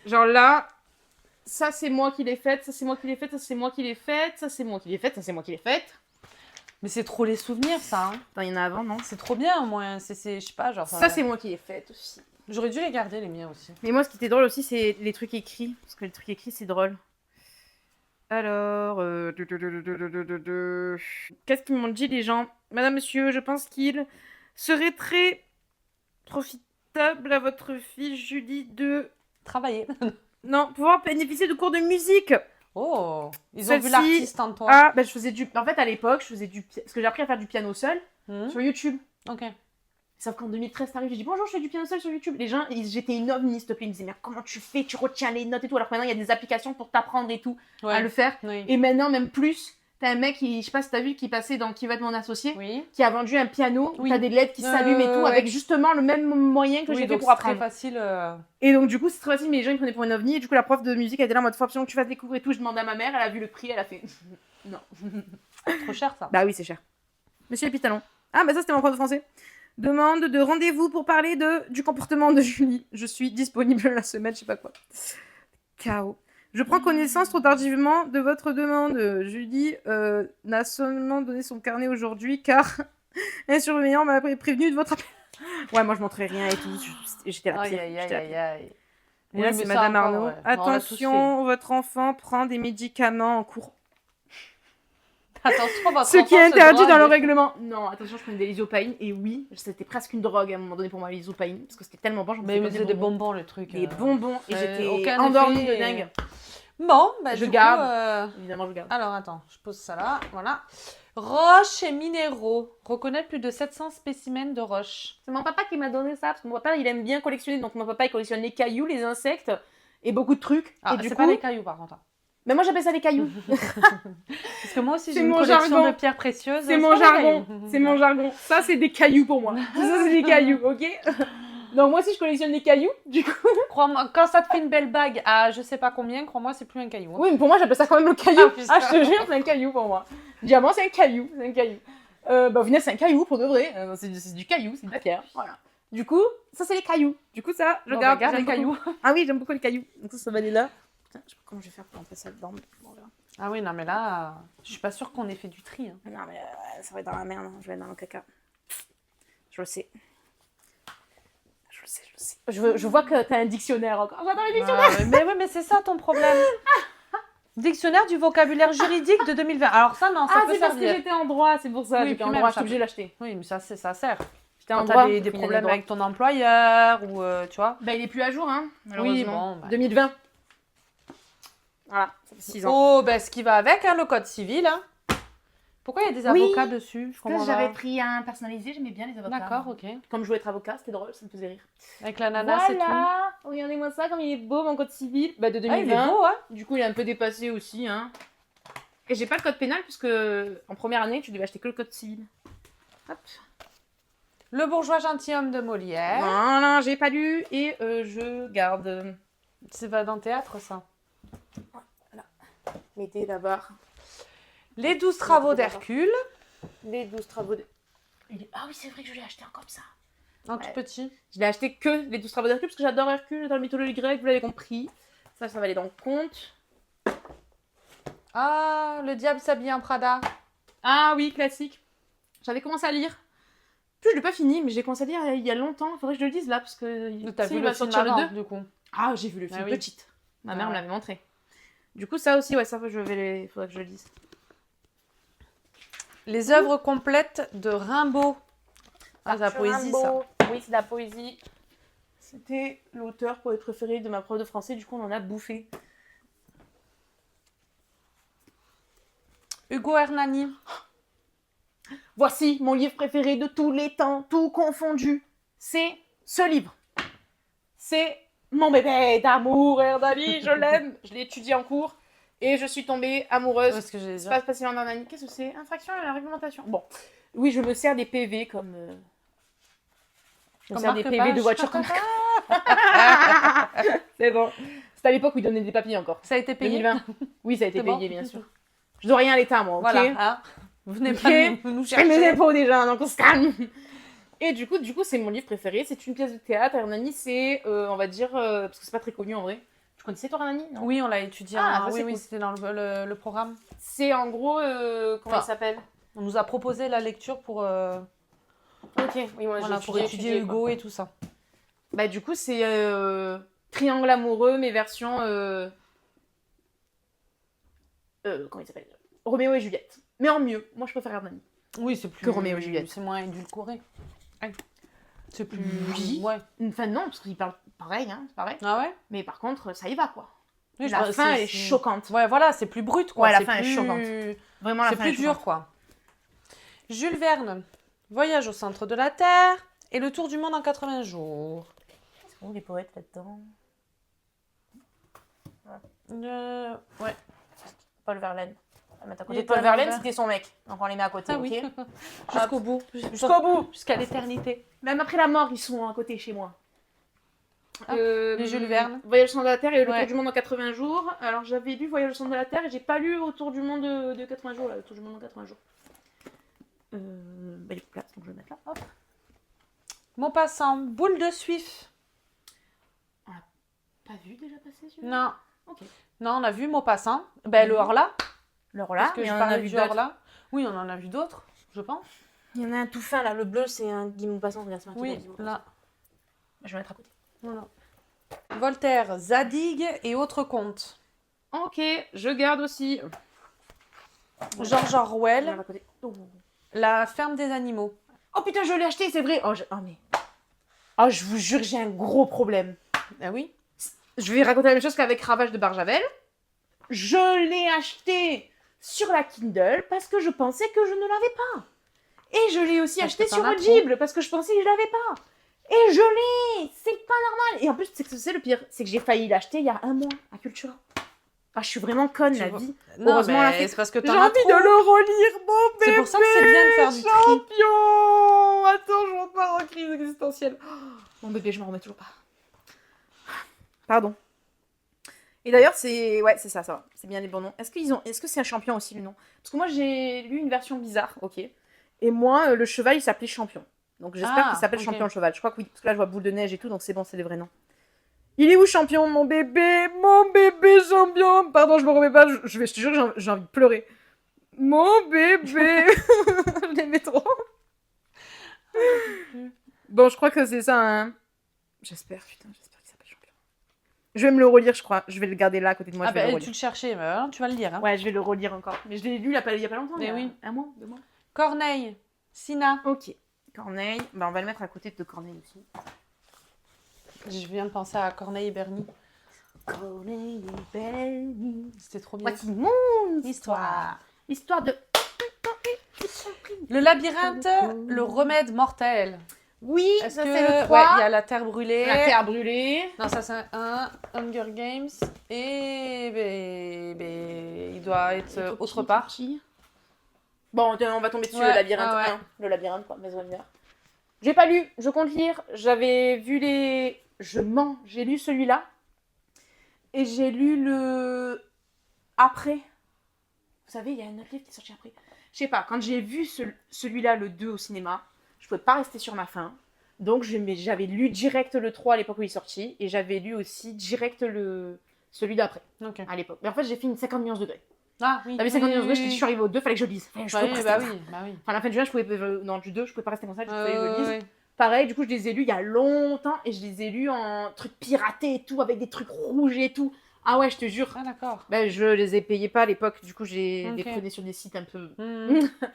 Genre là, ça c'est moi qui l'ai faite, ça c'est moi qui l'ai faite, ça c'est moi qui l'ai faite, ça c'est moi qui l'ai faite, ça c'est moi qui l'ai faite. Mais c'est trop les souvenirs, ça. Hein. Attends, il y en a avant, non? C'est trop bien, au moins. Je sais pas, genre. Ça c'est moi qui l'ai faite aussi. J'aurais dû les garder, les miens aussi. Mais moi, ce qui était drôle aussi, c'est les trucs écrits. Parce que les trucs écrits, c'est drôle. Alors, qu'est-ce qu'ils m'ont dit les gens? Madame, monsieur, je pense qu'il serait très profitable à votre fille Julie de... Travailler. Non, pouvoir bénéficier de cours de musique. Oh, ils ont vu Celle-ci- l'artiste en toi. Ah, bah je faisais du... En fait, à l'époque, je faisais du... Parce que j'ai appris à faire du piano seul sur YouTube. Ok. Sauf qu'en 2013, t'arrives, j'ai dit bonjour, je fais du piano seul sur YouTube. Les gens, j'étais une ovni, s'il te plaît. Ils me disaient, mais comment tu fais? Tu retiens les notes et tout. Alors que maintenant, il y a des applications pour t'apprendre et tout à le faire. Oui. Et maintenant, même plus, t'as un mec, je sais pas si t'as vu, qui passait dans Qui va être mon associé, Oui. qui a vendu un piano où Oui. t'as des LED qui s'allument et tout, ouais. avec justement le même moyen que Oui, j'ai fait donc pour c'est très apprendre. facile. Et donc, du coup, c'est très facile, mais les gens, ils me prenaient pour une ovni. Et du coup, la prof de musique, elle était là en mode, faut absolument que tu fasses des cours et tout. Je demande à ma mère, elle a vu le prix, elle a fait, non. Trop cher ça. Bah oui, c'est cher. Monsieur Pitalon. Ah, bah ça, c'était mon prof de français. Demande de rendez-vous pour parler du comportement de Julie. Je suis disponible la semaine, je sais pas quoi. Chaos. Je prends connaissance trop tardivement de votre demande. Julie n'a seulement donné son carnet aujourd'hui car un surveillant m'a prévenu de votre appel. Ouais, moi je montrais rien et tout. J'étais la pire. Aïe, aïe, J'étais la aïe, pire. aïe. Et là, Oui, c'est mais ça Madame encore, Arnaud. ouais. On l'a tous Attention, votre enfant prend des médicaments en cours. Attention, votre Ce qui est enfant se interdit dans le drogue. règlement. Non, attention, je prenais des lysopaïnes et oui, c'était presque une drogue à un moment donné pour moi, les lysopaïnes, parce que c'était tellement bon, j'en Mais faisais c'est des bonbons le truc. Des bonbons et j'étais aucun endormie effet. de dingue. Bon, bah, Je du garde. coup, Évidemment, je garde. alors attends, je pose ça là, voilà. Roches et minéraux. Reconnaître plus de 700 spécimens de roches. C'est mon papa qui m'a donné ça, parce que mon papa, il aime bien collectionner, donc mon papa, il collectionne les cailloux, les insectes et beaucoup de trucs. Ah, et du c'est coup, pas des cailloux par contre. mais moi j'appelle ça des cailloux. Parce que moi aussi C'est j'ai une mon collection jargon. de pierres précieuses. C'est mon pas des jargon. cailloux. C'est mon jargon. Ça, c'est des cailloux pour moi. Ça, c'est des cailloux, ok? Donc moi aussi, je collectionne les cailloux, du coup. Crois-moi, quand ça te fait une belle bague à je sais pas combien, crois-moi, c'est plus un caillou. hein. Oui, mais pour moi, j'appelle ça quand même le caillou. Ah, putain. Ah, je te jure, c'est un caillou pour moi. Diamant, c'est un caillou. C'est un caillou. Bah, au final, c'est un caillou pour de vrai. C'est du caillou, c'est de la pierre. Voilà. Du coup, ça, c'est les cailloux. Du coup, ça, je Bon, garde. bah, garde j'aime les beaucoup. cailloux. Ah oui, j'aime beaucoup les cailloux. Donc ça va aller là. Putain, je sais pas comment je vais faire pour rentrer ça dedans. Mais bon, on verra. Ah oui, non mais là, je suis pas sûre qu'on ait fait du tri. hein. Non, mais ça va être dans la merde. Je vais être dans le caca. Je le sais. Je le sais, je le sais. Je vois que t'as un dictionnaire encore. J'adore les dictionnaires. Mais oui, mais c'est ça ton problème. Dictionnaire du vocabulaire juridique de 2020. Alors ça, non, ça Ah, peut c'est parce que servir. j'étais en droit, c'est pour ça. Oui, J'étais puis en même, droit, ça je suis obligée de l'acheter. Oui, mais ça sert. J'étais en Quand droit. t'as des au final, problèmes droit. avec ton employeur ou tu vois. Bah, il est plus à jour, hein, malheureusement. bon, bah. 2020. Voilà, ça fait 6 ans. Oh, ben ce qui va avec, hein, le code civil. Hein. Pourquoi il y a des Oui, avocats dessus? Je comprends J'avais pas. pris un personnalisé, j'aimais bien les avocats. D'accord, ok. Comme je voulais être avocat, c'était drôle, ça me faisait rire. Avec l'ananas et tout. Voilà, regardez-moi ça, comme il est beau mon code civil. Bah, de 2020. Ah, il est beau, hein. Du coup, il est un peu dépassé aussi, hein. Et j'ai pas le code pénal, puisque en première année, tu devais acheter que le code civil. Hop. Le bourgeois gentilhomme de Molière. Voilà, j'ai pas lu et je garde. C'est pas dans le théâtre, ça. Mettez là-bas. Les 12 travaux d'Hercule. Les 12 travaux de... Ah oui, c'est vrai que je l'ai acheté en comme ça. Un Ouais. tout petit. Je l'ai acheté que les 12 travaux d'Hercule, parce que j'adore Hercule, j'adore la mythologie grecque, vous l'avez compris. Ça va aller dans le compte. Ah, le diable s'habille en Prada. Ah oui, classique. J'avais commencé à lire. Puis je l'ai pas fini, mais j'ai commencé à lire il y a longtemps. Il faudrait que je le dise là, parce que T'as tu sais, vu il le va film sortir avant, le 2. du coup. Ah, j'ai vu le film Ah oui. petite. Ma mère Ah me ouais. l'avait montré. Du coup, ça aussi, ouais, ça, il faudrait que je le dise. Les œuvres complètes de Rimbaud. Ah, c'est la poésie, ça. Oui, c'est de la poésie. C'était l'auteur poète préféré de ma prof de français, du coup, on en a bouffé. Hugo Hernani. Voici mon livre préféré de tous les temps, tout confondu. C'est ce livre. C'est mon bébé d'amour, Hernani, je l'aime. Je l'ai étudié en cours et je suis tombée amoureuse. Parce que j'ai C'est pas facilement Hernani. Qu'est-ce que c'est? Infraction à la réglementation. Bon, oui, je me sers des PV comme... Je me Comme sers des PV de marque-page. voiture comme... C'est bon. C'était à l'époque où ils donnaient des papiers encore. Ça a été payé. 2020. Oui, ça a été C'est payé, bon bien sûr. Je dois rien à l'État, moi, ok? Voilà. Hein. Vous venez Ok. pas nous Je paye mes chercher. impôts déjà, donc on se calme. Et du coup, c'est mon livre préféré. C'est une pièce de théâtre. Hernani, c'est, on va dire, parce que c'est pas très connu en vrai. Tu connaissais toi Hernani? Non. Oui, on l'a étudié. Ah, ça, Oui, c'est oui, cool. c'était dans le programme. C'est en gros, comment Enfin, il s'appelle? On nous a proposé la lecture pour, Ok, oui, moi voilà, pour étudier Hugo quoi. et tout ça. Bah du coup, c'est Triangle amoureux, mais version comment il s'appelle, Roméo et Juliette. Mais en mieux. Moi, je préfère Hernani. Oui, c'est plus... Que Roméo et Juliette. C'est moins édulcoré. C'est plus... Oui. Ouais. Enfin, non, parce qu'ils parlent pareil, hein, c'est pareil. Ah ouais? Mais par contre, ça y va, quoi. Oui, La fin, elle est choquante. Ouais, voilà, c'est plus brut, quoi. Ouais, la C'est fin est plus... choquante. Vraiment, la C'est fin plus est dur, choquante. quoi. Jules Verne, Voyage au centre de la Terre et le tour du monde en 80 jours. C'est où les poètes là-dedans? Ouais. Paul Verlaine. À mettre à Il côté. était Paul à Verlaine, l'envers. c'était son mec. Donc on les met à côté, Ah ok. oui. Jusqu'au Jusqu'au bout. bout. Jusqu'au bout. Jusqu'à l'éternité. Même après la mort, ils sont à côté chez moi. Ah, les Jules Verne. Voyage au centre de la Terre et le Ouais. tour du monde en 80 jours. Alors j'avais lu Voyage au centre de la Terre et j'ai pas lu Autour du monde de 80 jours, là, le tour du monde en 80 jours. Il y a place, donc je vais le mettre là. Hop. Maupassant, boule de suif. Pas vu déjà passer celui-là? Non. Ok. Non, on a vu Maupassant. Ben, le Horla. Alors Parce là, que il y je en a parlais vu du d'autres. Horla. Oui, on en a vu d'autres, je pense. Il y en a un tout fin là, le bleu c'est un Guy Maupassant, regarde, c'est marqué Oui, Guy Maupassant. là. Je vais mettre à côté. Voilà. Voltaire, Zadig et autres contes. Ok, je garde aussi. George Je vais Orwell, mettre à côté. Oh. La ferme des animaux. Oh putain, je l'ai acheté, c'est vrai. Mais. Oh, je vous jure, j'ai un gros problème. Ah oui? Je vais raconter la même chose qu'avec Ravage de Barjavel. Je l'ai acheté sur la Kindle parce que je pensais que je ne l'avais pas. Et je l'ai aussi Parce acheté que t'en sur as Audible parce que je pensais que je l'avais pas. Et je l'ai. C'est pas normal. Et en plus, c'est le pire, c'est que j'ai failli l'acheter il y a un mois à Cultura. Ah, je suis vraiment conne, Tu la vois- vie. Non, Heureusement, on l'a mais fait. c'est parce que J'ai t'en as envie trop. de le relire, mon bébé. C'est pour ça que c'est bien de faire du tri. champion. Attends, je repars en crise existentielle. Oh, mon bébé, je m'en remets toujours pas. Pardon. Et d'ailleurs, c'est ça va. C'est bien les bons noms. Est-ce que c'est un champion aussi le nom? Parce que moi j'ai lu une version bizarre, ok. Et moi, le cheval, il s'appelait Champion. Donc j'espère qu'il s'appelle ok. Champion le cheval. Je crois que oui, parce que là je vois boule de neige et tout, donc c'est bon, c'est les vrais noms. Il est où Champion, mon bébé Champion? Pardon, je me remets pas. Je te jure que j'ai envie de pleurer. Mon bébé. Je l'aimais trop. Bon, je crois que c'est ça, hein. J'espère qu'il s'appelle Champion. Je vais me le relire, je crois. Je vais le garder là à côté de moi. Ah je vais le ben, relire. tu le cherchais, mais alors, tu vas le lire. Hein. Ouais, je vais le relire encore. Mais je l'ai lu il y a pas longtemps. Mais il y a oui. Un mois, 2 mois. Corneille, Sina. Ok. Corneille. Bah, on va le mettre à côté de Corneille aussi. Je viens de penser à Corneille et Bernie. Corneille et Bernie. C'était trop bien. Voici mon histoire. Histoire de... Le labyrinthe, le remède mortel. Oui, Est-ce ça que... c'est le Ouais, 3. il y a la terre brûlée. La terre brûlée. Non, ça c'est un Hunger Games. Et il doit être autre part. Bon, on va tomber dessus, Ouais, le labyrinthe ouais. 1. Le labyrinthe, quoi, Maison Lumière. J'ai pas lu, je compte lire. J'avais vu les... Je mens, j'ai lu celui-là. Et j'ai lu le... Après. Vous savez, il y a un autre livre qui est sorti après. Je sais pas, quand j'ai vu celui-là, le 2 au cinéma, je pouvais pas rester sur ma faim. Donc j'avais lu direct le 3 à l'époque où il est sorti. Et j'avais lu aussi direct celui d'après, Ok. à l'époque. Mais en fait, j'ai fait une 50 millions degrés. Ah oui. T'avais 50 millions degrés, je suis arrivée au 2, fallait que je lise. Fallait que je Bah oui, rester bah comme ça. oui, bah oui. Enfin, à la fin de juin, je pouvais... Non, du 2, je pouvais pas rester comme ça, il fallait que je lise. Ouais. Pareil, du coup, je les ai lus il y a longtemps. Et je les ai lus en trucs piratés et tout, avec des trucs rouges et tout. Ah ouais, je te jure. Ah d'accord. Ben, je les ai payés pas à l'époque. Du coup, j'ai Ok. les prenais sur des sites un peu...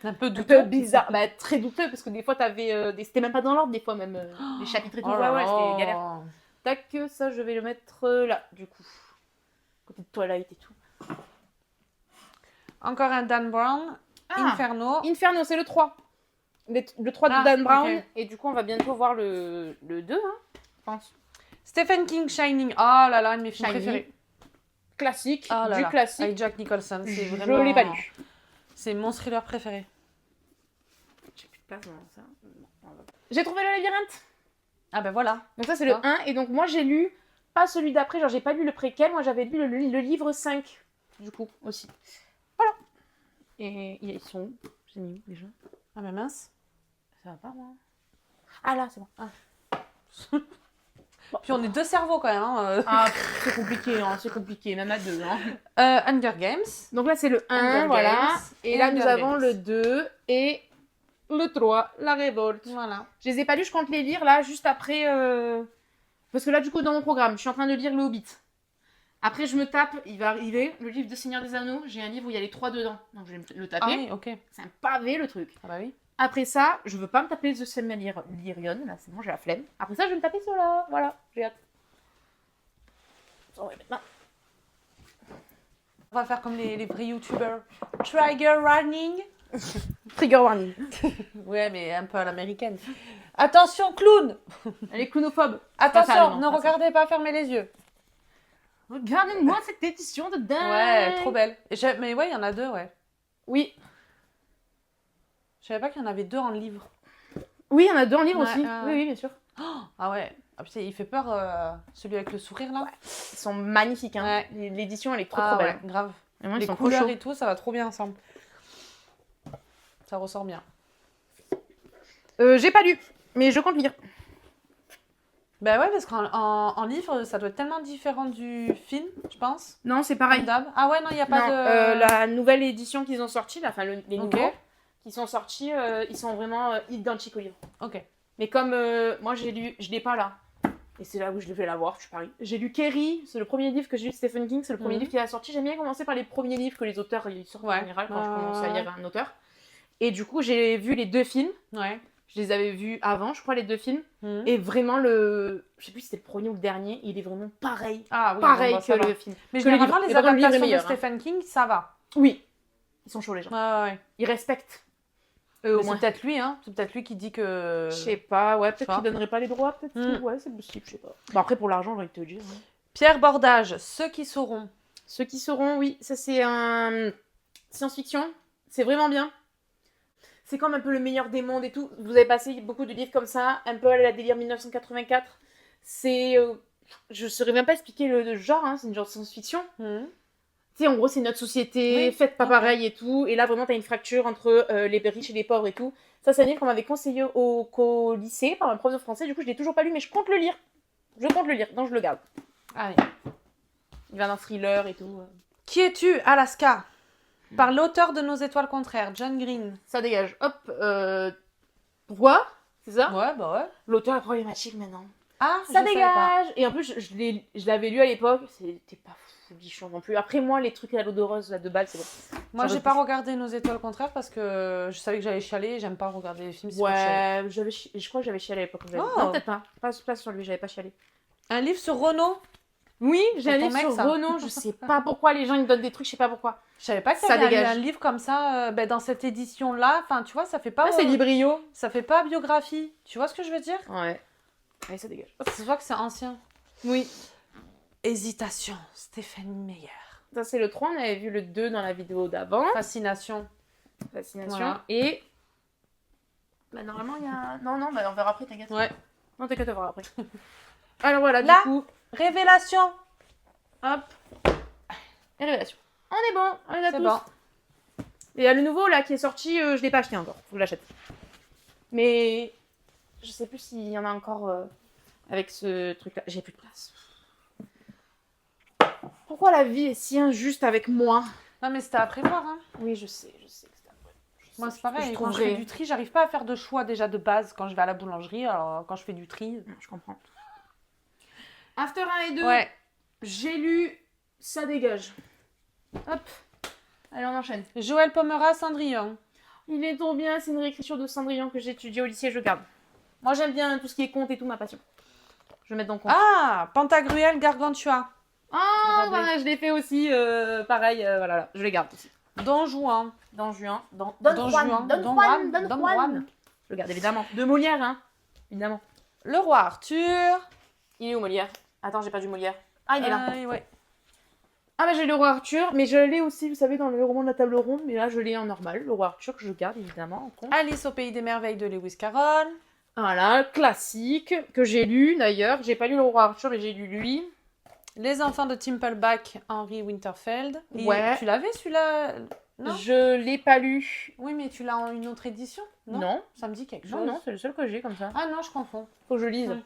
Un peu un douteux. peu bizarre, bah, très douteux parce que des fois t'avais c'était même pas dans l'ordre, des fois même les chapitres et tout. Oh là ouais, là. c'était galère. Tac, ça je vais le mettre là, du coup, côté de Twilight et tout. Encore un Dan Brown. Inferno. Inferno, c'est le 3. Le 3 de Ah, Dan Brown, ok. et du coup on va bientôt voir le 2, hein, je pense. Stephen King Shining. Oh là là, un de mes films Shining. préférés. Classique, Oh là du là. classique. Avec Jack Nicholson. C'est Je vraiment... l'ai pas lu. C'est mon thriller préféré. J'ai plus de place dans ça. J'ai trouvé le labyrinthe. Ah ben voilà. Donc ça c'est le Ah. 1, et donc moi j'ai lu, pas celui d'après, genre j'ai pas lu le préquel, moi j'avais lu le livre 5, du coup, aussi. Voilà. Et ils sont où? J'ai mis où déjà? Ah ben mince. Ça va pas moi. Ah là, c'est bon. Puis on est deux cerveaux quand même. Hein. Ah, c'est compliqué, même à 2. Hein. Hunger Games. Donc là c'est le 1, Hunger voilà. Games Et et là Hunger nous avons Games. le 2 et le 3, la révolte. Voilà. Je les ai pas lus, je compte les lire là, juste après... Parce que là du coup dans mon programme, je suis en train de lire le Hobbit. Après, je me tape, il va arriver, le livre de Seigneur des Anneaux. J'ai un livre où il y a les 3 dedans. Donc, je vais le taper. Ah oui, ok. C'est un pavé, le truc. Ah bah oui. Après ça, je veux pas me taper The Silmarillion. Là, c'est bon, j'ai la flemme. Après ça, je vais me taper cela. Voilà, j'ai hâte. Maintenant. On va faire comme les vrais youtubeurs. Trigger warning. Trigger warning. Ouais, mais un peu à l'américaine. Attention, clown. Elle est clownophobe. Attention, ne regardez pas, fermez les yeux. Regardez-moi cette édition de dingue. Ouais, trop belle. Mais ouais, il y en a 2, ouais. Oui. Je savais pas qu'il y en avait 2 en livre. Oui, il y en a 2 en livre Ouais, aussi. Oui, bien sûr. Ah ouais. Ah putain, il fait peur, celui avec le sourire là. Ouais. Ils sont magnifiques. Hein. Ouais. L'édition, elle est trop Ah belle. ouais, grave. Vraiment, Les ils sont couleurs trop chauds. et tout, ça va trop bien ensemble. Ça ressort bien. J'ai pas lu, mais je compte lire. Ben ouais, parce qu'en livre, ça doit être tellement différent du film, je pense. Non, c'est pareil. Ah ouais, non, il n'y a pas Non, de... la nouvelle édition qu'ils ont sortie, là, enfin les Ok. nouveaux qui sont sortis, ils sont vraiment identiques au livre. Ok. Mais comme moi j'ai lu, je l'ai pas là. Et c'est là où je devais l'avoir, je parie. J'ai lu Carrie, c'est le premier livre que j'ai lu de Stephen King, c'est le premier livre qu'il a sorti. J'aime bien commencer par les premiers livres que les auteurs ils sortent en général quand je commence à lire un auteur. Et du coup, j'ai vu les 2 films. Ouais. Je les avais vus avant, je crois, les 2 films. Mhm. Et vraiment, je sais plus si c'était le premier ou le dernier, il est vraiment pareil. Ah oui, Pareil bon, bah, ça que va. le film. Mais que le généralement, livre. les Et par contre, le livre est adaptations de meilleur, hein. Stephen King, ça va. Oui, ils sont chauds les gens. Ouais. Ils respectent. Mais Au c'est moins. peut-être lui, hein. C'est peut-être lui qui dit que... Je sais pas, ouais, je sais peut-être pas. qu'ils donneraient pas les droits, peut-être. Ouais, c'est possible, je sais pas. Bon, après, pour l'argent, j'ai envie de te dire. Hein. Pierre Bordage, ceux qui sauront. Ceux qui sauront, oui, ça c'est un science-fiction. C'est vraiment bien. C'est comme un peu le meilleur des mondes et tout. Vous avez passé beaucoup de livres comme ça, un peu à la délire 1984. C'est... je saurais même pas expliquer le genre, hein, c'est une genre de science-fiction. Mhm. Tu sais, en gros, c'est notre société, Oui, faite pas ok. pareil et tout. Et là, vraiment, t'as une fracture entre les riches et les pauvres et tout. Ça, c'est un livre qu'on m'avait conseillé au lycée par un prof de français. Du coup, je l'ai toujours pas lu, mais je compte le lire. Je compte le lire, donc je le garde. Allez. Il va d'un thriller et tout. Qui es-tu, Alaska? Par l'auteur de Nos étoiles contraires, John Green. Ça dégage. Hop. Pourquoi? C'est ça? Ouais, bah ouais. L'auteur est problématique maintenant. Ah, Ça je savais pas. dégage! Et en plus, je l'avais lu à l'époque. C'était pas folichon non plus. Après, moi, les trucs à l'eau de rose, là, de balle, c'est bon. Moi, Ça j'ai me pas touche. regardé Nos étoiles contraires parce que je savais que j'allais chialer et j'aime pas regarder les films. si faut chialer. Ouais, je crois que j'avais chialé à l'époque. Oh. Non, peut-être pas. Pas sur lui, j'avais pas chialé. Un livre sur Renaud. Oui, j'ai un ton livre mec, sur ça. Renaud. Je sais pas pourquoi les gens ils me donnent des trucs, je sais pas pourquoi. Je savais pas qu'il y Ça avait dégage. un livre comme ça dans cette édition-là. Enfin, tu vois, ça fait pas... Ah, c'est Librio. Ça fait pas biographie. Tu vois ce que je veux dire? Ouais. Ouais, ça dégage. C'est vrai que c'est ancien. Oui. Hésitation, Stéphanie Meyer. Ça, c'est le 3. On avait vu le 2 dans la vidéo d'avant. Fascination. Fascination. Voilà. Et. Bah, normalement, il y a. Non, bah, on verra après, t'inquiète. Ouais. Non, t'inquiète, on verra après. Alors voilà, Là. du coup. Révélation. Hop. Et révélation. On est bon, on les a C'est tous. bon. Et il y a le nouveau là qui est sorti, je l'ai pas acheté encore, faut que je l'achète. Mais je sais plus s'il y en a encore avec ce truc là. J'ai plus de place. Pourquoi la vie est si injuste avec moi? Non, mais c'était à prévoir, hein. Oui, je sais que c'est après. Moi, c'est pareil. Je Quand je trouverai. fais du tri, j'arrive pas à faire de choix déjà de base quand je vais à la boulangerie. Alors, quand je fais du tri... Je comprends. After 1 et 2, Ouais. j'ai lu Ça dégage. Hop. Allez, on enchaîne. Joël Pomera, Cendrillon. Il est trop bien, c'est une réécriture de Cendrillon que j'ai étudiée au lycée, je garde. Moi j'aime bien tout ce qui est conte et tout, ma passion. Je vais mettre dans le conte. Ah, Pantagruel, Gargantua. Ah, Rabelais. voilà, je l'ai fait aussi, pareil, voilà, là, je les garde aussi. Don Juan. Don Juan, Don Don Juan, Juan, Don Don Juan, Juan, Don Don Juan. Juan. Je le garde évidemment. De Molière, hein, évidemment. Le roi Arthur. Il est où Molière? Attends, j'ai pas du Molière. Ah, il est là. Ouais. Ah, bah j'ai le roi Arthur, mais je l'ai aussi, vous savez, dans le roman de la table ronde, mais là je l'ai en normal. Le roi Arthur que je garde évidemment en compte. Alice au pays des merveilles de Lewis Carroll. Voilà, classique, que j'ai lu d'ailleurs. J'ai pas lu le roi Arthur, mais j'ai lu lui. Les enfants de Timpleback, Henry Winterfeld. Et Ouais. Tu l'avais celui-là? Non. Je l'ai pas lu. Oui, mais tu l'as en une autre édition? Non. Ça me dit quelque chose. Non, non, c'est le seul que j'ai comme ça. Ah non, je confonds. Faut que je lise. Ouais.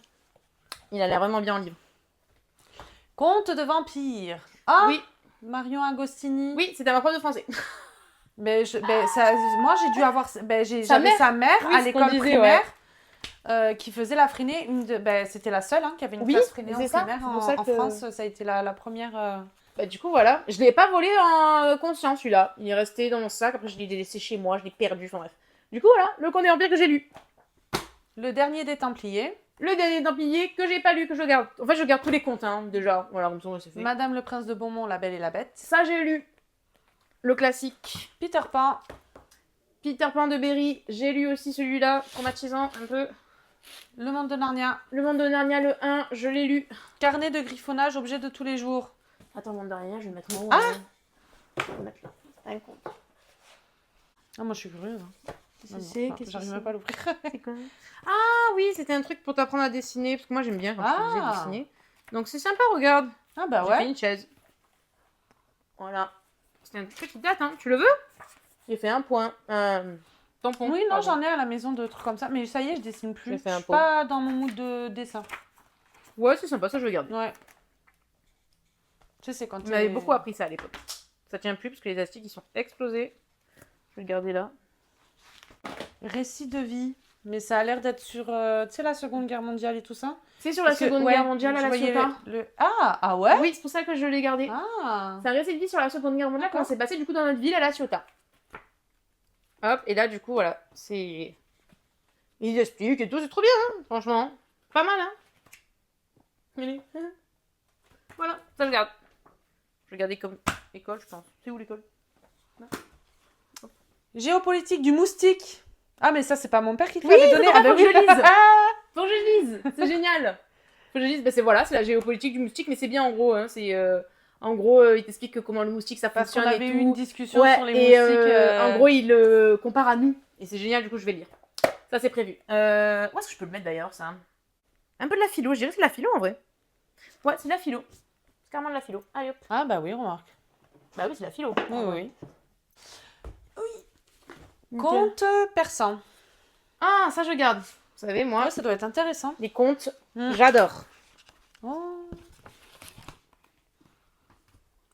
Il a l'air vraiment bien en livre. Conte de vampire. Ah, Oui, Marion Agostini. oui, c'était ma prof de français. Moi, j'ai dû avoir. Sa J'avais mère. sa mère Oui, à ce qu'on l'école disait, primaire. qui faisait la freinée. C'était la seule qui avait une Oui, classe freinée en c'est ça, primaire c'est pour ça en que- France. Ça a été la première. Bah, du coup, voilà. Je l'ai pas volé en conscient, celui-là. Il est resté dans mon sac. Après, je l'ai laissé chez moi. Je l'ai perdu. Enfin, bref. Du coup, voilà. Le Condé Empire que j'ai lu. Le dernier des Templiers. Le dernier Templier que j'ai pas lu, que je garde. En fait, je garde tous les contes, déjà. Voilà, comme ça, c'est fait. Madame le Prince de Beaumont, La Belle et la Bête. Ça, j'ai lu. Le classique. Peter Pan. Peter Pan de Berry. J'ai lu aussi celui-là. Traumatisant, un peu. Le Monde de Narnia. Le Monde de Narnia, le 1. Je l'ai lu. Carnet de griffonnage, objet de tous les jours. Attends, le Monde de Narnia, je vais le mettre en haut. Ah Je vais le mettre là. Un compte. Ah, moi, je suis curieuse. Qu'est-ce Non, que non, c'est non, Qu'est-ce que j'arrive c'est même pas à l'ouvrir. C'est quoi Ah oui, c'était un truc pour t'apprendre à dessiner, parce que moi j'aime bien quand je te disais dessiner. Donc c'est sympa, regarde. Ah bah J'ai fait ouais. une chaise. Voilà. C'est un truc qui date, Tu le veux J'ai fait un point. Tampon. Oui, non, pardon. j'en ai à la maison de trucs comme ça. Mais ça y est, je dessine plus. J'ai fait Je un suis pot. pas dans mon mood de dessin. Ouais, c'est sympa, ça je le garde. Ouais. Tu sais, c'est quand On avait beaucoup appris ça à l'époque. Ça tient plus parce que les astiques ils sont explosés. Je vais le garder là. Récit de vie. Mais ça a l'air d'être sur, tu sais, la Seconde Guerre mondiale et tout ça. C'est sur la Parce que, Seconde ouais, Guerre mondiale à je la voyais Ciotat. Ah ouais. Oui, c'est pour ça que je l'ai gardé. Ah. C'est un récit de vie sur la Seconde Guerre mondiale, D'accord. comment c'est passé du coup dans notre ville à la Ciotat. Hop, et là du coup voilà, c'est... Ils expliquent et tout, c'est trop bien, franchement. Pas mal, Allez. Voilà, ça je garde. Je vais garder comme école, je pense. C'est où l'école Géopolitique du moustique. Ah, mais ça, c'est pas mon père qui te Oui, l'avait donné. faut Ah, bah que je oui. le lise. Faut que je lise, c'est génial. Faut que je lise, c'est la géopolitique du moustique, mais c'est bien en gros, En gros, il t'explique que comment le moustique ça Parce qu'on fonctionne avait et eu tout. une discussion Ouais, sur les et moustiques. en gros, il le compare à nous. Et c'est génial, du coup, je vais le lire. Ça, c'est prévu. Où est-ce que je peux le mettre d'ailleurs, ça Un peu de la philo, je dirais que c'est de la philo en vrai. Ouais, c'est de la philo. C'est carrément de la philo. Allez hop. Ah, bah oui, remarque. Bah oui, c'est de la philo. Oui, oui. Nickel. Conte persan. Ah, ça, je garde. Vous savez, moi, Ouais, ça doit être intéressant. les contes, Mm. j'adore. Oh.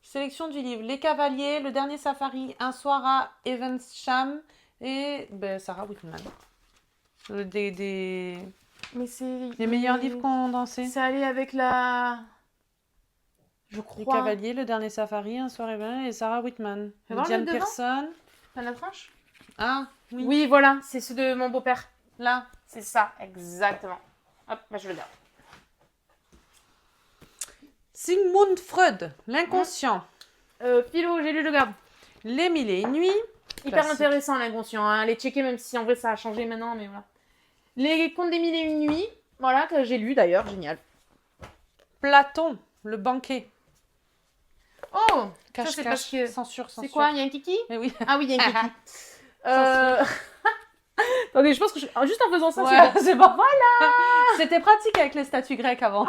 Sélection du livre. Les Cavaliers, Le Dernier Safari, Un soir à Evensham et Sarah Whitman. Mais c'est... Les meilleurs livres qu'on dansait. C'est allé avec la... Je Les crois... Cavaliers, Le Dernier Safari, Un soir et Sarah Whitman. Fais voir le Diane devant. Pearson. T'as la tranche Ah, oui. Oui, voilà, c'est ceux de mon beau-père. Là. C'est ça, exactement. Hop, bah je le garde. Sigmund Freud, L'inconscient. Philo, j'ai lu, le garde. Les Mille et une nuits. Hyper Classique. intéressant l'inconscient, Allez checker, même si en vrai ça a changé maintenant, mais voilà. Les contes des mille et une nuits, voilà, que j'ai lu d'ailleurs, génial. Platon, Le banquet. Oh ça, Cache, c'est cache, parce que... censure. C'est quoi, il y a un kiki Eh oui. Ah oui, il y a un kiki. Attendez, je pense que juste en faisant ça, Ouais, c'est bon. c'est bon. Voilà. C'était pratique avec les statues grecques avant.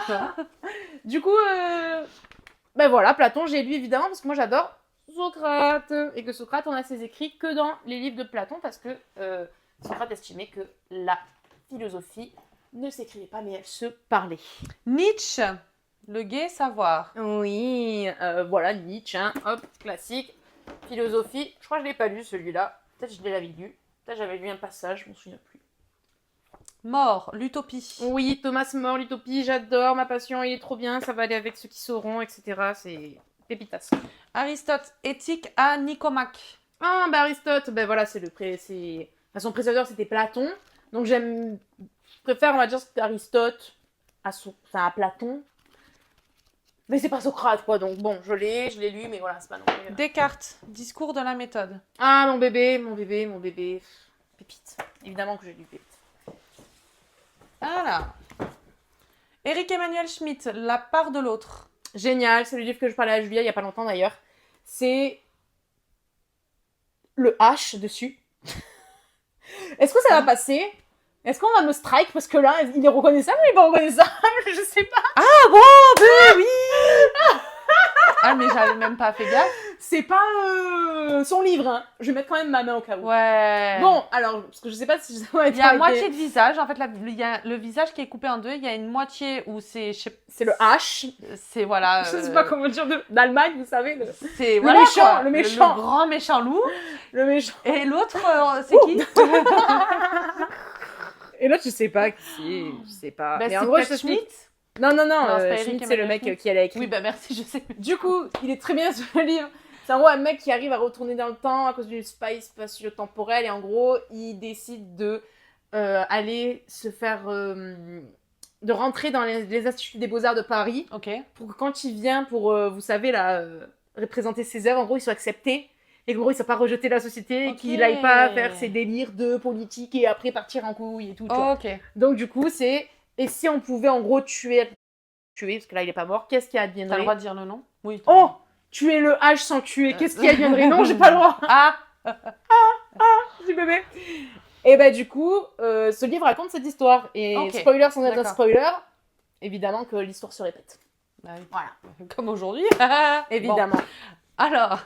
Du coup, ben voilà, Platon, j'ai lu évidemment parce que moi j'adore Socrate. Et que Socrate, on a ses écrits que dans les livres de Platon parce que Socrate estimait que la philosophie ne s'écrivait pas mais elle se parlait. Nietzsche, Le gai savoir. Oui, voilà, Nietzsche, hop, classique. Philosophie, je crois que je l'ai pas lu celui-là. Peut-être que je l'avais lu. Peut-être j'avais lu un passage, je m'en souviens plus. Mort, l'utopie. Oui, Thomas More, l'utopie, j'adore, ma passion, il est trop bien, ça va aller avec ceux qui sauront, etc. C'est pépitas. Aristote, éthique à Nicomaque. Ah, bah Aristote, ben voilà, c'est enfin, son précédent, c'était Platon. Donc je préfère, on va dire, Aristote à Platon. Mais c'est pas Socrate, quoi, donc bon, je l'ai lu, mais voilà, c'est pas non plus... Descartes, discours de la méthode. Ah, mon bébé. Pépite. Évidemment que j'ai lu Pépite. Voilà. Éric Emmanuel Schmitt, La part de l'autre. Génial, c'est le livre que je parlais à Julia il y a pas longtemps d'ailleurs. C'est le H dessus. Est-ce que ça va passer? Est-ce qu'on va me strike? Parce que là, il est reconnaissable ou il est pas reconnaissable? Je sais pas. Ah bon, oui. Ah mais j'avais même pas fait gaffe. C'est pas son livre, Je vais mettre quand même ma main au cas où. Ouais. Bon, alors, parce que je sais pas si ça va être... Il y a moitié de visage. En fait, il y a le visage qui est coupé en deux. Il y a une moitié où c'est... C'est le H. C'est voilà... Je sais pas comment dire d'Allemagne, vous savez. C'est le voilà, méchant, quoi. le méchant. Le grand méchant loup. Le méchant. Et l'autre, c'est qui? Et l'autre, je sais pas qui c'est, je sais pas. Bah, Mais c'est en gros, je Pat t'explique. Schmidt. Non, Non, c'est pas Eric Schmidt, c'est le Emmanuel mec Schmidt. qui a écrit. Oui, bah merci, je sais. Du coup, il est très bien ce livre. C'est en gros un mec qui arrive à retourner dans le temps à cause d'une faille spatio-temporelle et en gros, il décide de aller se faire... de rentrer dans les instituts des beaux-arts de Paris Ok. pour que quand il vient pour, vous savez, là, représenter ses œuvres, en gros, il soit accepté et qu'en gros, il soit pas rejeté de la société et Ok. qu'il aille pas faire ses délires de politique et après partir en couille et tout. Tu vois. Ok. Donc du coup, c'est... Et si on pouvait en gros tuer, parce que là, il est pas mort, qu'est-ce qui T'as adviendrait? le droit de dire le nom? Oui. Oh! Tuer le H sans tuer, qu'est-ce qui adviendrait? Non, j'ai pas le droit. Ah! Du bébé. Et bah du coup, ce livre raconte cette histoire. Et Ok, spoiler sans être un d'accord. spoiler, évidemment que l'histoire se répète. Bah oui. Voilà. Comme aujourd'hui. Évidemment. Bon. Alors,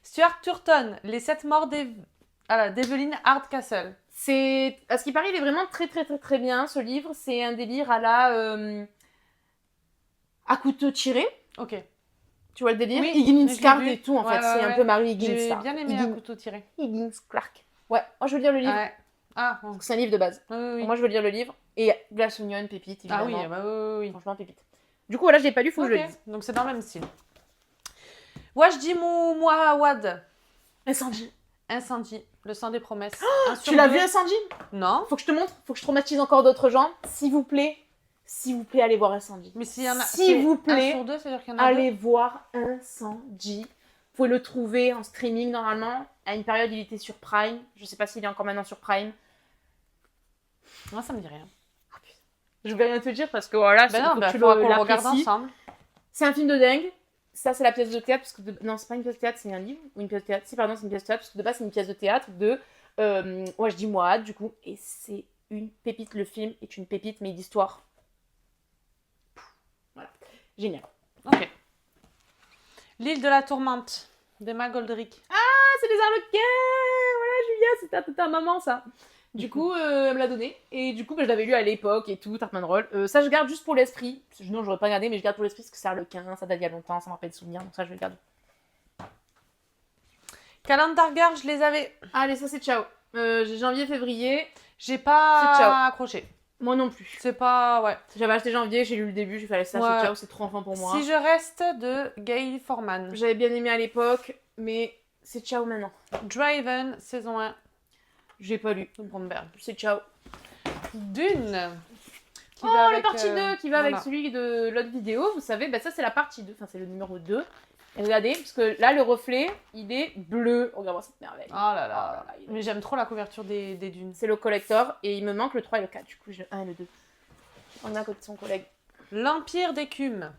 Stuart Turton, Les 7 morts d'Evelyn Hardcastle. C'est... À ce qui paraît, il est vraiment très très très très bien, ce livre. C'est un délire à la... à couteau tiré. Ok. Tu vois le délire? Oui, Higgins je l'ai Clark vu. et tout, en Ouais, fait. ouais, C'est un ouais. peu Marie Higgins. J'ai ça. bien aimé un couteau tiré. Higgins Clark. Ouais, moi je veux lire le livre. Ouais. Ah, bon. C'est un livre de base. Oui, oui, oui. Moi je veux lire le livre. Et Glass Onion, pépite, Ah évidemment. oui, bah oui, oui. Franchement, pépite. Du coup, voilà, je l'ai pas lu, faut Ok, que je le lise. donc c'est dans le même style. Wajdi Mouawad, Incendie. Incendie, le sang des promesses. Tu l'as vu, Incendie? Non. Faut que je te montre, faut que je traumatise encore d'autres gens. S'il vous plaît, allez voir Incendie. Mais s'il y en a, S'il vous plaît, un sur deux, c'est-à-dire qu'il y en a allez voir Incendie. Vous pouvez le trouver en streaming normalement. À une période, il était sur Prime. Je sais pas s'il est encore maintenant sur Prime. deux. Moi, ça me dit rien. Je vais rien te dire parce que voilà, Ben non, faut bah, que tu faudra qu'on le regarde l'apprécies. ensemble. C'est un film de dingue. Ça, c'est la pièce de théâtre. Parce que non, c'est pas une pièce de théâtre, c'est un livre. Ou une pièce de théâtre. Si, pardon, c'est une pièce de théâtre. Parce que de base, c'est une pièce de théâtre de Wajdi Mouawad, du coup. Et c'est une pépite. Le film est une pépite, mais l'histoire. Voilà. Génial. Ok. L'île de la tourmente, d'Emma Goldrick. Ah, c'est des arlequins. Voilà, Julia, c'est ta maman, ça. Du coup, elle me l'a donné. Et du coup, je l'avais lu à l'époque et tout, Tartman Roll. Ça, je garde juste pour l'esprit. Sinon, j'aurais pas gardé, mais je garde pour l'esprit parce que c'est Harlequin, ça date il y a longtemps, ça me rappelle des souvenirs. Donc ça, je vais le garder. Calendargar, je les avais. Allez, ça, c'est ciao. J'ai janvier, février. J'ai C'est ciao. pas accroché. Moi non plus. C'est pas... Ouais. J'avais acheté janvier, j'ai lu le début, j'ai fait allez, ça, Ouais. c'est ciao, c'est trop enfant pour moi. Si je reste de Gail Forman. J'avais bien aimé à l'époque, mais c'est ciao maintenant. Driven, saison 1, J'ai pas lu. de Bromberg. C'est ciao. Dune. Qui Oh, va la avec, partie 2 qui va avec voilà. celui de l'autre vidéo. Vous savez, bah ça c'est la partie 2, enfin c'est le numéro 2. Et regardez, parce que là le reflet, il est bleu. Regarde-moi cette merveille. Oh là là. Oh là là, il est- Mais j'aime trop la couverture des dunes. C'est le collector et il me manque le 3 et le 4. Du coup, j'ai le 1 et le 2. On est à côté de son collègue. L'Empire d'écume.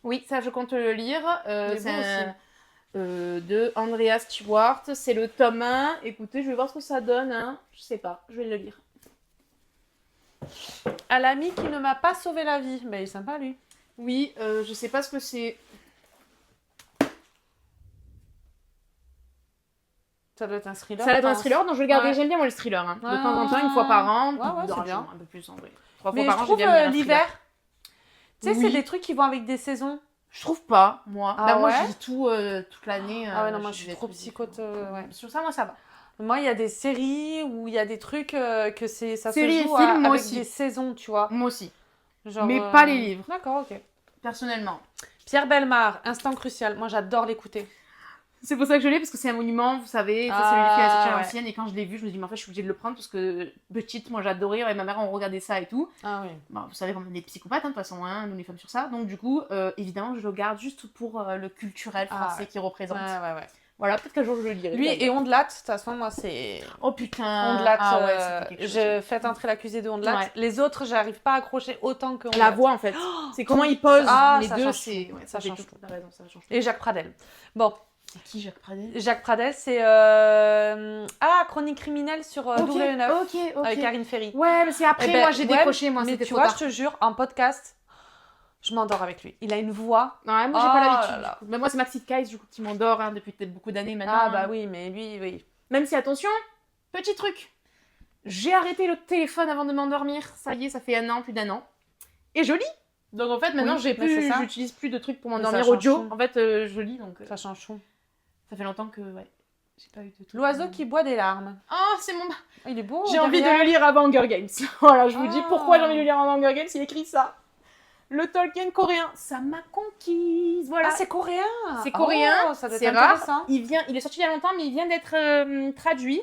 Oui, ça je compte le lire. Il est C'est beau un, de Andrea Stewart. C'est le tome 1. Écoutez, je vais voir ce que ça donne. Hein. Je sais pas, je vais le lire. À l'ami qui ne m'a pas sauvé la vie. Mais il est sympa lui. Oui, je sais pas ce que c'est. Ça doit être un thriller. Ça va être un je pense. thriller, donc je vais le garder. Ouais. J'aime bien moi le thriller. Hein. De Ouais, temps en temps, ouais, une fois par an. ouais, ouais, c'est bien. Un peu plus en vrai. 3 fois Mais par je an, trouve j'ai bien aimé un thriller. l'hiver. Tu sais, Oui. c'est des trucs qui vont avec des saisons. Je trouve pas, moi. Ah Bah, moi, ouais je lis tout toute l'année. Ah ouais, non, moi je lis suis des trop trucs psychote. différents. Ouais. Sur ça, moi, ça va. Moi, il y a des séries où il y a des trucs que ça Séries se et joue films, moi avec aussi. des saisons, tu vois. Moi aussi. Genre, Mais pas les livres. D'accord, ok. Personnellement. Pierre Bellemare, Instant Crucial. Moi, j'adore l'écouter. C'est pour ça que je l'ai, parce que c'est un monument, vous savez. Ça, Ah, c'est lui qui a sorti à ouais. l'ancienne. Et quand je l'ai vu, je me dis, mais en fait, je suis obligée de le prendre parce que petite, moi, j'adorais. Et ma mère, on regardait ça et tout. Ah oui. Bon, vous savez qu'on est des psychopathes, hein, de toute façon, hein, nous les femmes sur ça. Donc, du coup, évidemment, je le garde juste pour le culturel Ah, français qui représente. Ouais. Voilà, peut-être qu'un jour je le lirai. Lui et Ondelat, de toute façon, moi, c'est... Oh putain. Ondelat, Ah ouais, c'était quelque chose. je fais entrer l'accusé de Ondelat. Ouais. Les autres, j'arrive pas à accrocher autant que La Ondelat. voix en fait. C'est comment il pose. Ah, les ça deux, change c'est. tout. Ouais, Ça fait change tout. tout. T'as raison, ça change tout. Et Jacques Pradel. Bon, C'est qui Jacques Pradel? Jacques Pradel, c'est... Chronique criminelle sur W9 ok. avec Karine Ferry. Ouais, mais c'est après, Eh ben, moi j'ai ouais, décroché, moi mais c'était tu trop vois, tard. je te jure, en podcast, je m'endors avec lui. Il a une voix. Ouais, moi j'ai Oh pas là l'habitude. là. Du coup. Mais moi c'est Maxi Kais du coup qui m'endort hein, depuis peut-être beaucoup d'années maintenant. Ah bah hein. oui, mais lui, oui. Même si attention, petit truc. J'ai arrêté le téléphone avant de m'endormir. Ça y est, ça fait plus d'un an. Et je lis. Donc en fait maintenant Oui, mais c'est ça. j'utilise plus de trucs pour Mais m'endormir ça change audio. tout. En fait je lis donc Ça change tout. ça fait longtemps que ouais. J'ai pas eu de truc. L'oiseau qui boit des larmes. Oh, c'est mon... Il est beau. J'ai envie de derrière. le lire avant Hunger Games. Voilà, je vous dis Ah. pourquoi j'ai envie de le lire avant Hunger Games, il écrit ça. Le Tolkien coréen, ça m'a conquise. Voilà. Ah, c'est coréen. C'est coréen, Oh, ça doit être c'est rare. intéressant. Il est sorti il y a longtemps, mais il vient d'être traduit.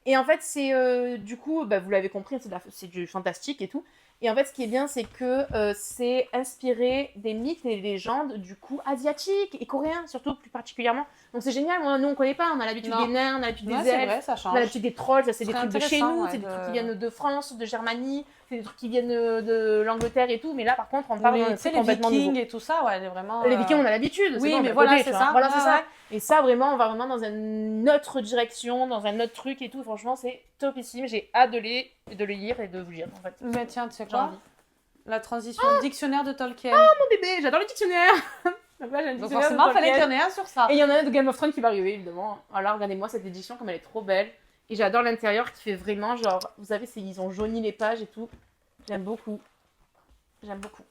Et en fait, c'est du coup, bah, vous l'avez compris, c'est du fantastique et tout. Et en fait, ce qui est bien, c'est que c'est inspiré des mythes et des légendes du coup asiatiques et coréens, surtout plus particulièrement. Donc c'est génial. Nous, on connaît pas. On a l'habitude Non. des nains, on a l'habitude Ouais, des c'est elfes. vrai, ça On change. a l'habitude des trolls, ça c'est des C'est trucs de chez intéressant, nous, ouais, c'est des de- trucs qui viennent de France, de Germanie, c'est des trucs qui viennent de l'Angleterre et tout. Mais là, par contre, on parle Les, d'un tu sais, truc les complètement Vikings nouveau. et tout ça, ouais, elle est vraiment. Les Vikings, on a l'habitude. c'est Oui, bon, on mais est à voilà, côté, c'est tu vois. ça. Voilà, c'est Ouais, ça. ouais. Et ça, vraiment, on va vraiment dans une autre direction, dans un autre truc et tout. Franchement, c'est topissime. J'ai hâte de le lire et de vous lire, en fait. Mais tiens, tu sais J'ai quoi envie. La transition dictionnaire de Tolkien. Mon bébé, j'adore le dictionnaire. Donc là, j'ai un Donc dictionnaire forcément, de fallait qu'il y Tolkien. en ait un sur ça. Et il y en a un de Game of Thrones qui va arriver, évidemment. Alors, regardez-moi cette édition, comme elle est trop belle. Et j'adore l'intérieur qui fait vraiment genre... Vous savez, ils ont jauni les pages et tout. J'aime beaucoup. J'aime beaucoup.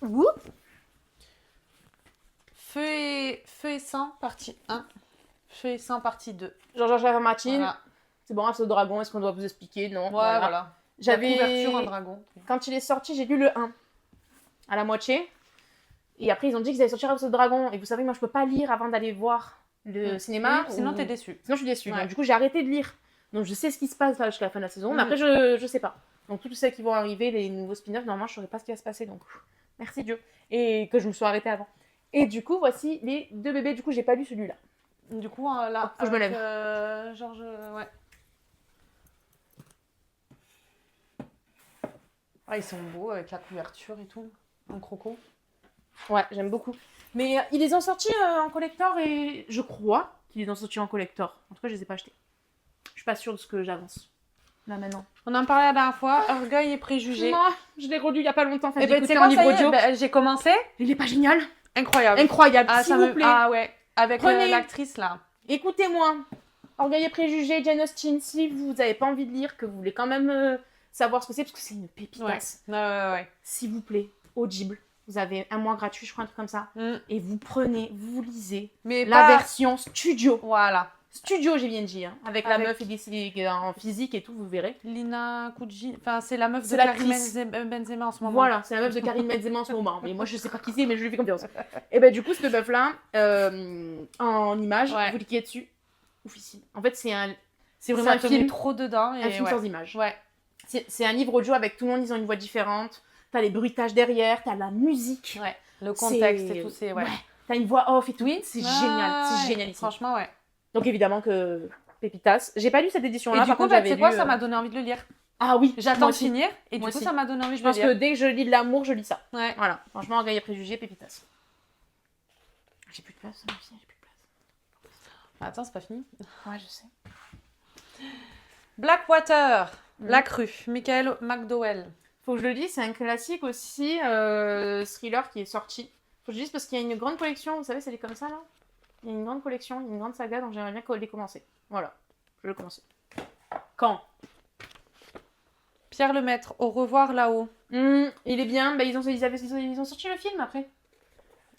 Ouh. Feu et sang, partie 1. Feu et sang, partie 2. George R. R. Martin. Voilà. C'est bon, Race au Dragon, est-ce qu'on doit vous expliquer? Non. Ouais, Voilà. voilà. J'avais... La couverture en dragon. Quand il est sorti, j'ai lu le 1 à la moitié. Et après, ils ont dit qu'ils allaient sortir House of Dragon. Et vous savez, moi, je peux pas lire avant d'aller voir le cinéma. Oui, sinon, ou- t'es déçu. Sinon, je suis déçue. Ouais. Donc, du coup, j'ai arrêté de lire. Donc, je sais ce qui se passe là, jusqu'à la fin de la saison. Mais Mm. après, je sais pas. Donc, tous ceux qui vont arriver, les nouveaux spin-offs, normalement, je saurais pas ce qui va se passer. Donc, merci Dieu. Et que je me sois arrêtée avant. Et du coup, voici les deux bébés. Du coup, j'ai pas lu celui-là. Du coup, là, Faut que je me avec, lève. Georges, ouais. Ah, ils sont beaux avec la couverture et tout. En croco. Ouais, j'aime beaucoup. Mais ils les ont sortis en collector et je crois qu'ils les ont sortis en collector. En tout cas, je les ai pas achetés. Je suis pas sûre de ce que j'avance. Là, maintenant. On en parlait la dernière fois. Orgueil et préjugés. Moi, je l'ai relu il y a pas longtemps. Enfin, Et je l'ai ben, tu sais écouté en quoi, ça livre y est, audio. ben, j'ai commencé. Il est pas génial. Incroyable. Incroyable, Ah, s'il ça vous me... plaît. Ah ouais. Avec Prenez. l'actrice là. Écoutez-moi. Orgueil et préjugés, Jane Austen. Si vous avez pas envie de lire, que vous voulez quand même savoir ce que c'est, parce que c'est une pépitasse. Ouais. S'il vous plaît, Audible. Vous avez un mois gratuit, je crois, un truc comme ça. Mm. Et vous prenez, vous lisez Mais la pas... version studio. Voilà. Studio, j'ai bien dit. Hein. Avec la Avec- meuf en physique et tout, vous verrez. Lina Kudji. Enfin, c'est la meuf C'est de Karim l'actrice. Benzema en ce moment. Voilà, c'est la meuf de Karine Benzema en ce moment. Mais moi, je sais pas qui c'est, mais je lui fais confiance. Et ben du coup, cette meuf-là, en image, Ouais. vous cliquez dessus. Oufissime. En fait, c'est vraiment Ça un te met film, trop dedans. Et un film ouais. sans image. Ouais. C'est un livre audio avec tout le monde, ils ont une voix différente. T'as les bruitages derrière, t'as la musique. Ouais. Le contexte C'est- et tout, c'est... Ouais. T'as une voix off et tout. Oui. C'est Ouais, génial, c'est ouais. génialissime. Franchement, ouais. Donc évidemment que Pépitas. J'ai pas lu cette Et édition-là, du par coup, contre, bah, tu j'avais sais quoi, lu, ça m'a donné envie de le lire. Ah oui, moi J'attends de aussi. finir. Et du Moi coup, aussi. ça m'a donné envie de Je le pense lire. que dès que je lis de l'amour, je lis ça. Ouais. Voilà, franchement, Orgueil et préjugés, Pépitas. J'ai plus de place, moi aussi, j'ai plus de place. Attends, c'est pas fini. Ouais, je sais. Blackwater. Mhm. La crue. Michael McDowell. Faut que je le dise, c'est un classique aussi, thriller qui est sorti. Faut que je le dise parce qu'il y a une grande collection, vous savez, c'est comme ça là. Il y a une grande collection, une grande saga, donc j'aimerais bien les commencer. Voilà, je vais le commencer. Quand Pierre Lemaître. Au revoir là-haut. Il est bien, bah, ils ont sorti le film après.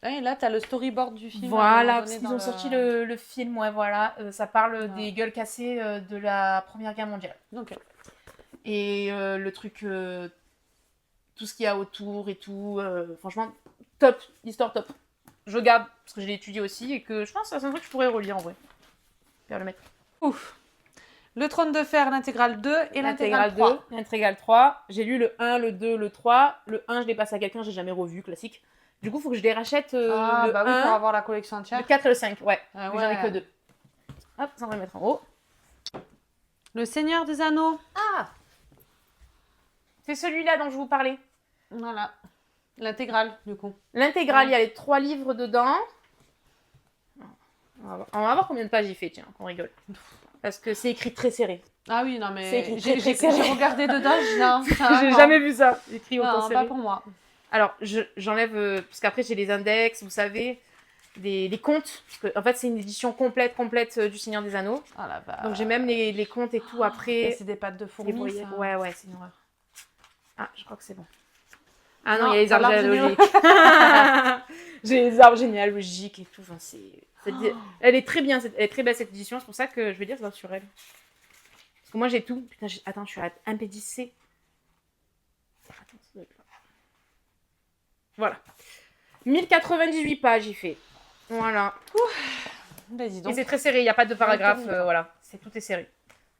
Et là, t'as le storyboard du film. à un Voilà, moment parce donné qu'ils dans ont sorti le film, ouais, voilà. Ça parle Ah. des gueules cassées de la Première Guerre mondiale. Ok. Et le truc, tout ce qu'il y a autour et tout, franchement, top, histoire top. Je garde, parce que je l'ai étudié aussi, et que je pense que c'est un truc que je pourrais relire en vrai. Faire le mettre. Ouf. Le Trône de Fer, l'intégrale 2 et l'intégrale 3. l'intégrale 3. J'ai lu le 1, le 2, le 3. Le 1, je l'ai passé à quelqu'un, j'ai jamais revu, classique. Du coup, il faut que je les rachète Ah, le bah oui, 1, pour avoir la collection entière. le 4 et le 5, ouais. Ah Mais j'en ai ouais. que 2. Hop, ça on va le mettre en haut. Le Seigneur des Anneaux. Ah, c'est celui-là dont je vous parlais. Voilà. L'intégrale, du coup. L'intégrale, Ouais. il y a les 3 livres dedans. On va voir combien de pages il fait, tiens, qu'on rigole. Parce que c'est écrit très serré. Ah oui, non, C'est mais écrit j'ai très serré. regardé dedans, je dis non, ça va J'ai pas. jamais vu ça, écrit autant Non, serré. pas pour moi. Alors, j'enlève, parce qu'après j'ai les index, vous savez, les contes. Parce que, en fait, c'est une édition complète du Seigneur des Anneaux. Ah la vache. Donc j'ai même les contes et tout Et après. c'est des pattes de Les fourmis, voyages. ça. Ouais, c'est une horreur. Ah, je crois que c'est bon. Ah non, Non, il y a les t'as arbres l'arbre généalogiques. J'ai les arbres généalogiques et tout. Enfin, elle est très bien, elle est très belle cette édition. C'est pour ça que je vais dire ça sur elle. Parce que moi j'ai tout. Putain, attends, je suis à un P10C. Attends, ça doit être là. Voilà. 1098 pages, il fait. Voilà. Bah, dis Et donc. c'est très serré, il n'y a pas de paragraphe. Ouais, comme Voilà, tout est serré.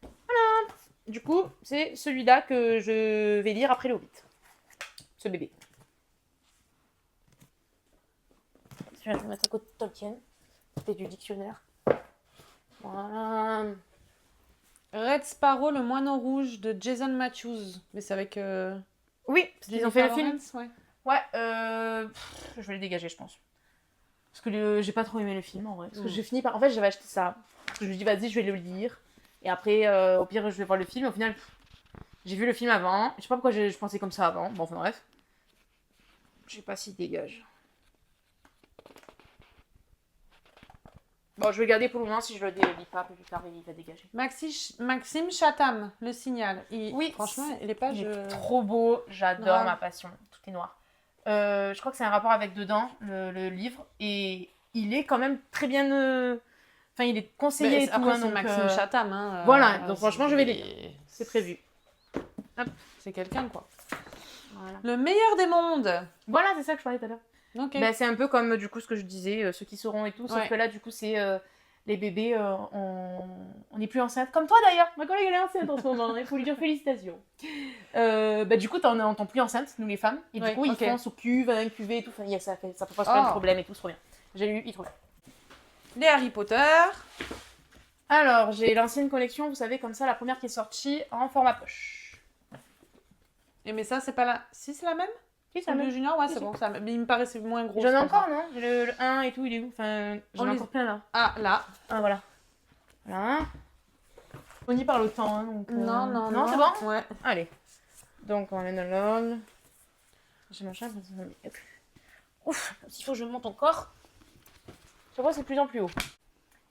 Voilà. Du coup, c'est celui-là que je vais lire après le Hobbit. Ce bébé. Je vais mettre à côté de Tolkien. C'était du dictionnaire. Voilà. Red Sparrow, le moineau rouge de Jason Matthews. Mais c'est avec. Oui, parce qu'ils ont fait le film. Lawrence, ouais. Ouais, je vais le dégager, je pense. Parce que j'ai pas trop aimé le film, en vrai. Parce que j'ai fini par... En fait, j'avais acheté ça. Parce que je me dis, vas-y, je vais le lire. Et après, au pire, je vais voir le film. Au final, j'ai vu le film avant. Je sais pas pourquoi je pensais comme ça avant. Bon, enfin bref. Je sais pas s'il dégage. Bon, je vais le garder pour le moment. Si je le lis pas plus tard, il va dégager. Maxime Chatham, Le Signal. Oui, franchement, les pages. Il est trop beau. J'adore Noir. ma passion. Tout est noir. Je crois que c'est un rapport avec dedans, le livre. Et il est quand même très bien... Enfin, il est conseillé Mais et tout. après, hein, c'est donc, Maxime Chatham. Hein, voilà, donc franchement, je vais lire. C'est prévu. Hop, c'est quelqu'un, quoi. Voilà, Le meilleur des mondes. voilà, c'est ça que je parlais tout à l'heure. Ok. Bah, c'est un peu comme du coup ce que je disais, ceux qui sauront et tout, sauf Ouais. que là, du coup, c'est les bébés, on n'est plus enceinte. Comme toi d'ailleurs, ma collègue elle est enceinte en ce moment, il faut lui dire félicitations. Bah, du coup, on tombe plus enceinte, nous les femmes, et du Ouais, coup, ok. ils font sous cuve, incuvé et tout, enfin, ça peut pas plein de problèmes et tout, c'est trop bien. J'ai lu, il est trop bien. Les Harry Potter. Alors, j'ai l'ancienne collection, vous savez, comme ça, la première qui est sortie en format poche. Et mais ça, c'est pas la. Si, c'est la même? Si, ça Le me... junior, ouais, Si, c'est si. bon. Ça... Mais il me paraissait moins gros. J'en ai c'est pas encore, grave. non? J'ai le 1 et tout, il est où? Enfin, j'en ai les- encore plein là. Ah, là. Ah, voilà. Voilà. On y par le temps, hein, donc... Non, non, Non, c'est bon? Ouais. Allez. Donc, on est dans l'ordre. J'ai machin. Ouf, s'il faut que je monte encore. Je vois, c'est de plus en plus haut.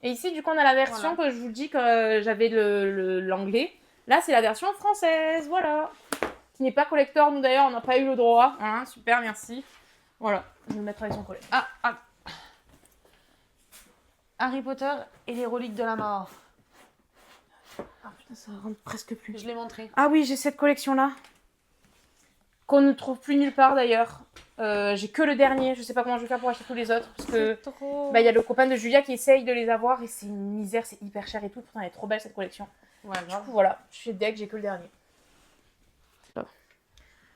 Et ici, du coup, on a la version que je vous dis que j'avais l'anglais. Là, c'est la version française, voilà. Qui n'est pas collector, nous d'ailleurs, on n'a pas eu le droit. Hein, super, merci. Voilà, je vais le mettre avec son collègue. Ah. Harry Potter et les reliques de la mort. Ah putain, ça rentre presque plus. Je l'ai montré. Ah oui, j'ai cette collection-là. Qu'on ne trouve plus nulle part d'ailleurs. J'ai que le dernier, je sais pas comment je vais faire pour acheter tous les autres. Parce que trop. il y a le copain de Julia qui essaye de les avoir et c'est une misère, c'est hyper cher et tout. Pourtant, elle est trop belle cette collection. Ouais, Du grave. coup, voilà, je suis deck, j'ai que le dernier.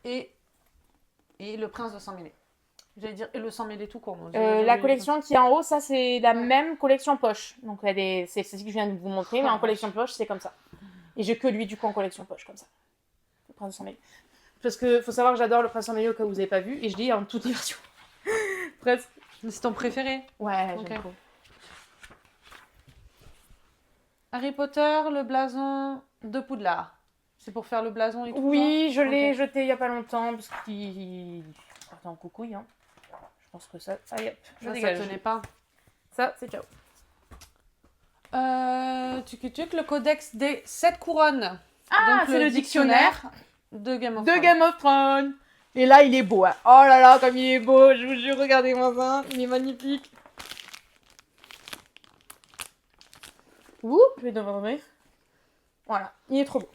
Et le prince de sang mêlé. J'allais dire, et le sang mêlé tout court. La collection qui est en haut, ça c'est la même collection poche. Donc c'est ce que je viens de vous montrer, mais en collection poche, c'est comme ça. Et j'ai que lui du coup en collection poche, comme ça. Le prince de sang mêlé. Parce que faut savoir que j'adore le prince de sang mêlé au cas où vous n'avez pas vu, et je l'ai en toutes les versions. Presque. C'est ton préféré? Ouais, Ok. j'aime trop. Harry Potter, le blason de Poudlard. C'est pour faire le blason et tout Oui, je l'ai Ok. jeté il y a pas longtemps parce qu'il partait en coucouille. Hein. Je pense que ça. Allez hop, je Ça dégage. tenait pas. Ça, c'est ciao. Le codex des 7 couronnes. Ah, Donc, c'est le dictionnaire de Game of de Thrones. Game of Thrones. Et là, il est beau. Hein. Oh là là, comme il est beau. Je vous jure, regardez-moi ça. Il est magnifique. Ouh, je vais devoir ouvrir. Voilà, il est trop beau.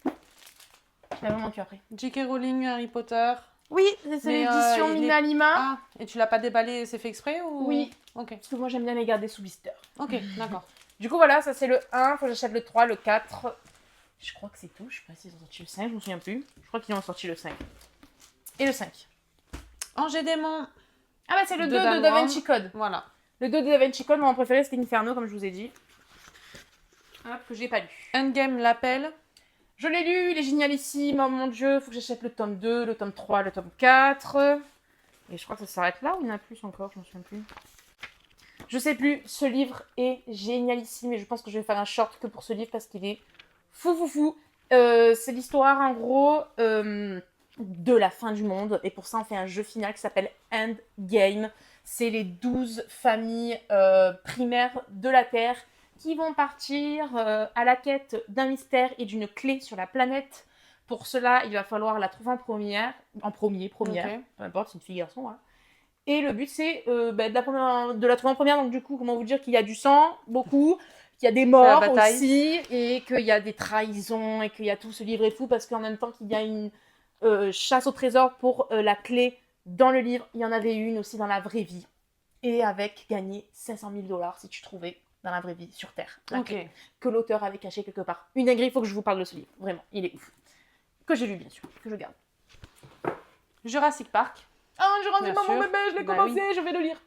Je l'ai vraiment tué après. J.K. Rowling, Harry Potter. Oui, c'est Mais, l'édition il est- Minalima. Ah, et tu l'as pas déballé, c'est fait exprès ou... Oui. Ok, Parce que moi, j'aime bien les garder sous blister. ok, d'accord. Du coup, voilà, ça c'est le 1. Faut que j'achète le 3, le 4. Je crois que c'est tout. Je sais pas s'ils ont sorti le 5, je me souviens plus. Je crois qu'ils ont sorti le 5. Et le 5. Angers Démon. Ah bah c'est le De 2 de Dan Da Brown. Vinci Code. Voilà. Le 2 de Da Vinci Code, mon préféré c'était Inferno, comme je vous ai dit. Hop, que j'ai pas lu. Endgame l'appel. Je l'ai lu, il est génialissime, oh mon dieu, faut que j'achète le tome 2, le tome 3, le tome 4. Et je crois que ça s'arrête là ou il y en a plus encore, je m'en souviens plus. Je sais plus, ce livre est génialissime et je pense que je vais faire un short que pour ce livre parce qu'il est fou. C'est l'histoire en gros de la fin du monde et pour ça on fait un jeu final qui s'appelle Endgame. C'est les 12 familles primaires de la Terre qui vont partir à la quête d'un mystère et d'une clé sur la planète Pour cela, il va falloir la trouver en première, Ok. peu importe, c'est une fille garçon. Voilà. Et le but, c'est de la trouver en première. Donc, du coup, comment vous dire qu'il y a du sang, beaucoup, qu'il y a des la morts bataille. aussi, et qu'il y a des trahisons, et qu'il y a tout ce livre et tout, parce qu'en même temps qu'il y a une chasse au trésor pour la clé dans le livre, il y en avait une aussi dans la vraie vie. Et avec gagner 500 000 $ si tu trouvais dans la vraie vie, sur Terre, la Ok. clé que l'auteur avait cachée quelque part. Une dinguerie, il faut que je vous parle de ce livre. Vraiment, il est ouf. Que j'ai lu, bien sûr, que je garde. Jurassic Park. Ah, je rentre Bien mon sûr. bébé, je l'ai Bah commencé, je vais le lire.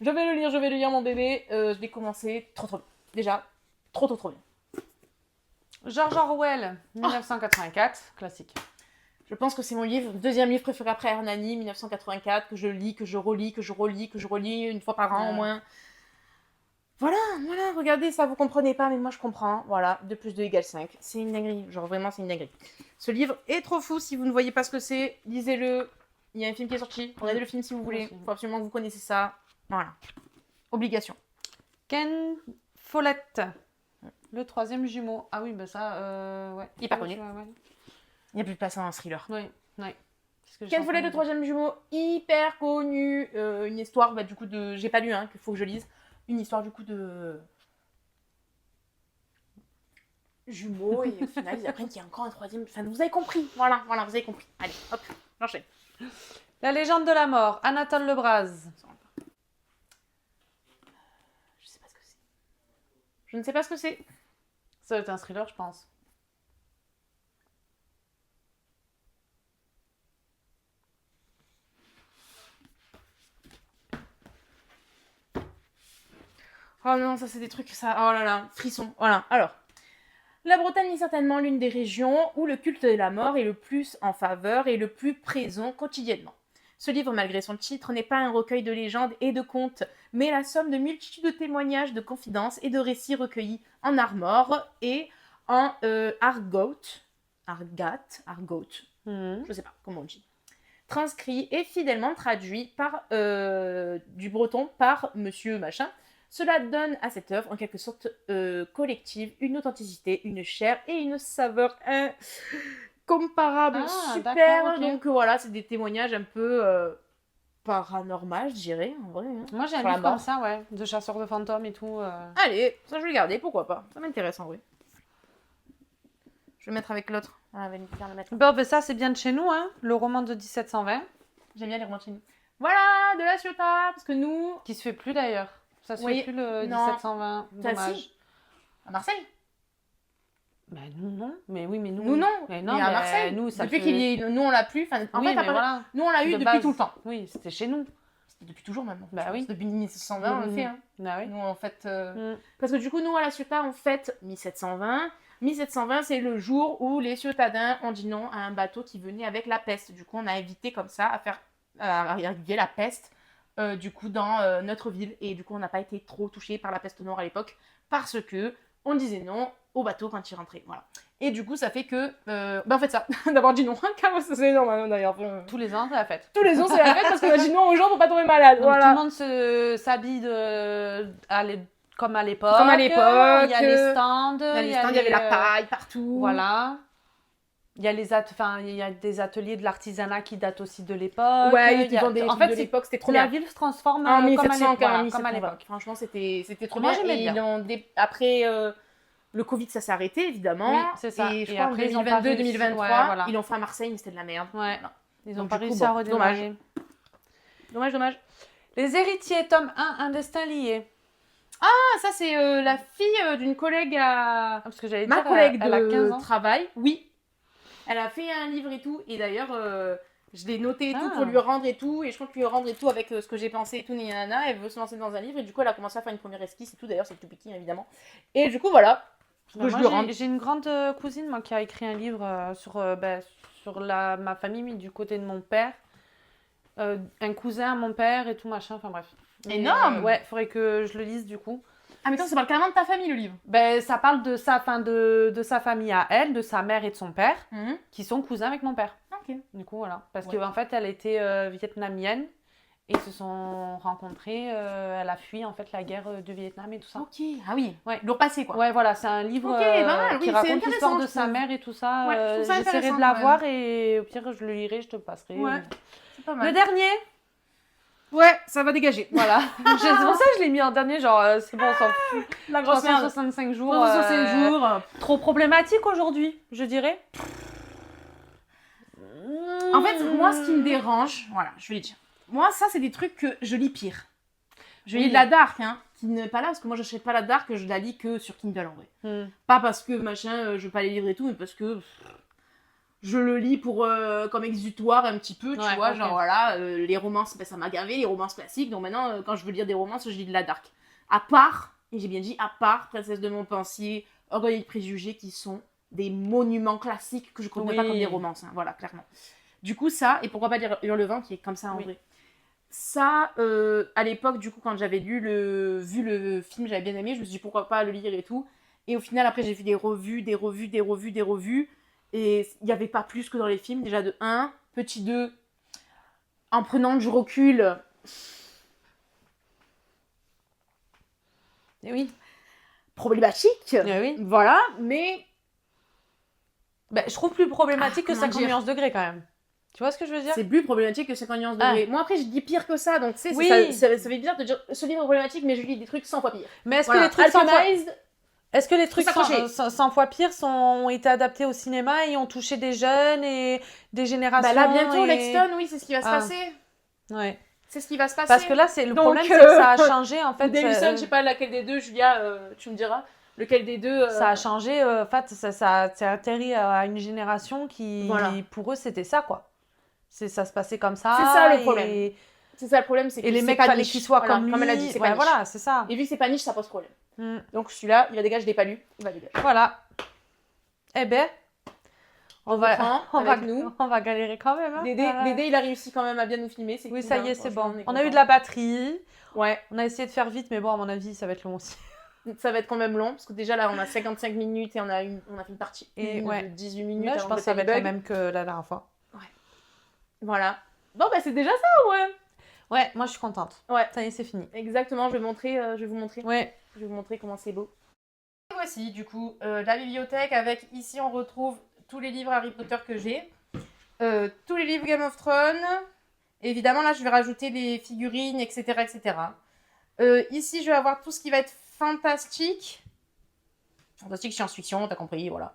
Je vais le lire, mon bébé. Je l'ai commencé, trop bien. Déjà, trop bien. George Orwell, 1984, classique. Je pense que c'est mon deuxième livre préféré après Hernani, 1984, que je lis, que je relis une fois par an au moins. Voilà, regardez, ça vous comprenez pas, mais moi je comprends. Voilà, 2 + 2 = 5. C'est une dinguerie, genre vraiment c'est une dinguerie. Ce livre est trop fou, si vous ne voyez pas ce que c'est, lisez-le. Il y a un film qui est sorti, regardez le film si vous voulez. Il faut absolument que vous connaissiez ça. Voilà. Obligation. Ken Follett, le 3e jumeau. Ah oui, bah ça, ouais. Hyper connu. Ouais. Il n'y a plus de place à un thriller. Oui. Ken Follett, le 3e jumeau, hyper connu. Une histoire, du coup, j'ai pas lu, hein, qu'il faut que je lise. Une histoire, du coup, de jumeaux, et au final, ils apprennent qu'il y a encore un 3e. Enfin, vous avez compris. Voilà, vous avez compris. Allez, hop, j'enchaîne. La légende de la mort, Anatole Lebras. Je sais pas ce que c'est. Je ne sais pas ce que c'est. Ça va être un thriller, je pense. Oh non, ça c'est des trucs, ça. Oh là là, frisson. Voilà, alors. La Bretagne est certainement l'une des régions où le culte de la mort est le plus en faveur et le plus présent quotidiennement. Ce livre, malgré son titre, n'est pas un recueil de légendes et de contes, mais la somme de multitudes de témoignages, de confidences et de récits recueillis en armor et en argot, je sais pas comment on dit, transcrit et fidèlement traduit du breton par Monsieur Machin. Cela donne à cette œuvre, en quelque sorte collective, une authenticité, une chair et une saveur incomparable, super. Okay. Donc voilà, c'est des témoignages un peu paranormaux, je dirais, en vrai. Hein, moi, j'ai un livre comme ça, ouais, de chasseurs de fantômes et tout. Allez, ça je vais le garder, pourquoi pas. Ça m'intéresse en vrai. Je vais le mettre avec l'autre. Ah, va faire le mettre. Bon, ben ça, c'est bien de chez nous, hein, le roman de 1720. J'aime bien les romans de chez nous. Voilà, de la Ciotat, parce que nous... Qui se fait plus d'ailleurs. Ça se fait plus le 1720. Dommage. Si. À Marseille. Ben nous non. Mais oui, mais nous. Nous non. Mais non, mais à Marseille. Nous, ça depuis qu'il y est, nous on l'a plus. En oui, fait, mais voilà. Nous on l'a eu de depuis base. tout le temps. Oui, c'était chez nous. C'était depuis toujours maintenant. Bah oui. Depuis 1720 on le fait. Hein. Bah oui. Nous en fait. Parce que du coup nous à la Ciotat on fête 1720. 1720 c'est le jour où les Ciotadins ont dit non à un bateau qui venait avec la peste. Du coup on a évité comme ça à arriver la peste. Du coup dans notre ville, et du coup on n'a pas été trop touché par la peste noire à l'époque parce que on disait non au bateau quand il rentrait, voilà. Et du coup ça fait que en fait ça d'avoir dit non car c'est énorme d'ailleurs. Tous les ans c'est la fête. Tous les ans c'est la fête parce qu'on a dit non aux gens pour pas tomber malade. Donc, voilà. tout le monde s'habille comme à l'époque. Comme à l'époque. Il y a les stands. Il y avait la paille partout. Voilà. Il y a il y a des ateliers de l'artisanat qui datent aussi de l'époque. Ouais, ils vendent des trucs de l'époque, c'était trop bien. La ville se transforme en comme à l'époque. Franchement, c'était trop Moi, bien. j'aimais bien. Après, le Covid, ça s'est arrêté, évidemment. Oui, c'est ça. Et je crois après, en 2022-2023, voilà. ils l'ont fait à Marseille, mais c'était de la merde. Ouais. Voilà. Ils n'ont pas réussi à redémarrer. Dommage. Les héritiers, tome 1, un destin lié. Ah, ça, c'est la fille d'une collègue à... Parce que j'allais Ma dire, collègue elle a 15 de ans. travail. Oui. Elle a fait un livre et tout. Et d'ailleurs, je l'ai noté et tout Ah. pour lui rendre et tout. Et je compte lui rendre et tout avec ce que j'ai pensé et tout. Nana, elle veut se lancer dans un livre. Et du coup, elle a commencé à faire une première esquisse et tout. D'ailleurs, c'est tout petit, évidemment. Et du coup, voilà. Moi, j'ai une grande cousine moi, qui a écrit un livre sur ma famille, mais du côté de mon père. Un cousin à mon père et tout machin, enfin bref. Énorme. Ouais, faudrait que je le lise du coup. Ah, mais attends, ça parle carrément de ta famille, le livre. Ben, ça parle de sa famille à elle, de sa mère et de son père, Mhm. qui sont cousins avec mon père. Ok. Du coup, voilà. Parce Ouais. qu'en fait, elle était vietnamienne Et ils se sont rencontrés, elle a fui en fait la guerre du Vietnam et tout ça. Ok, ah oui, Ouais. lourd passé quoi. Ouais, voilà, c'est un livre Ok, pas mal, qui oui, c'est raconte intéressant, l'histoire de je sa trouve. mère et tout ça. Ouais, je trouve ça J'essaierai intéressant, de la quand voir et au pire, je le lirai, je te le passerai. Ouais, c'est pas Le mal. dernier, Ouais, ça va dégager. voilà. C'est pour ça que je l'ai mis en dernier, genre, c'est bon, on s'en fout. La grosse merde. 365 jours. 365 jours. Trop problématique aujourd'hui, je dirais. En fait, moi, ce qui me dérange, voilà, je vais le dire. Moi, ça, c'est des trucs que je lis pire. Je lis de la dark, hein, qui n'est pas là, parce que moi, j'achète pas la dark, je la lis que sur Kindle, en vrai. Pas parce que, machin, je veux pas les livrer et tout, mais parce que je le lis pour, comme exutoire un petit peu, tu vois, genre, voilà, les romances, ben, ça m'a gavé, les romances classiques, donc maintenant, quand je veux lire des romances, je lis de la dark. À part, et j'ai bien dit, à part Princesse de Montpensier, Orgueil et Préjugés, qui sont des monuments classiques que je connais pas comme des romances, hein, voilà, clairement. Du coup, ça, et pourquoi pas lire Hurlevent, qui est comme ça en vrai. Ça, à l'époque, du coup, quand j'avais vu le film, j'avais bien aimé, je me suis dit pourquoi pas le lire et tout. Et au final, après, j'ai vu des revues, et il n'y avait pas plus que dans les films. Déjà de 1, petit 2, en prenant du recul. Et oui. Problématique. Et oui. Voilà, mais. Ben, je trouve plus problématique que comment 50 dire nuances degrés quand même. Tu vois ce que je veux dire? C'est plus problématique que 50 nuances degrés. Moi, après, je dis pire que ça, donc tu sais, Oui. ça fait bizarre de dire ce livre est problématique, mais je lis des trucs 100 fois pire. Mais est-ce Voilà. que les trucs 100 fois... Alchemized, Est-ce que les trucs s'accrocher. 100 fois pires ont été adaptés au cinéma et ont touché des jeunes et des générations? Bah là, bientôt, et... Lexton, oui, c'est ce qui va se passer. Ouais. C'est ce qui va se passer. Parce que là, c'est le Donc, problème, c'est que ça a changé en fait. Davison, je sais pas laquelle des deux, Julia, tu me diras. Lequel des deux Ça a changé, en fait, ça a atterri à une génération qui, Voilà. pour eux, c'était ça, quoi. Ça se passait comme ça. C'est ça le problème. C'est ça le problème, c'est que Et les c'est mecs, pas fallait niche. qu'ils soient Voilà, comme lui. elle a dit, c'est Ouais, pas niche. voilà, c'est ça. Et vu que c'est pas niche, ça pose problème. Mm. Donc celui-là, il va dégager des pas lus. Il va dégager. Voilà. Eh ben, on va galérer quand même. Hein. Dédé, il a réussi quand même à bien nous filmer. Oui, ça y est, c'est bon. On a eu de la batterie. Ouais. On a essayé de faire vite, mais bon, à mon avis, ça va être long aussi. Ça va être quand même long, parce que déjà là, on a 55 minutes et on a fait une partie et de 18 minutes. Là, je pense que ça va être la même que la dernière fois. Ouais. Voilà. Bon, bah c'est déjà ça, ouais. Ouais, moi, je suis contente. Ouais. Ça y est, c'est fini. Exactement, je vais vous montrer. Ouais. Je vais vous montrer comment c'est beau. Et voici, du coup, la bibliothèque avec, ici, on retrouve tous les livres Harry Potter que j'ai. Tous les livres Game of Thrones. Et évidemment, là, je vais rajouter les figurines, etc., etc. Ici, je vais avoir tout ce qui va être fantastique. Fantastique, science-fiction, t'as compris, voilà.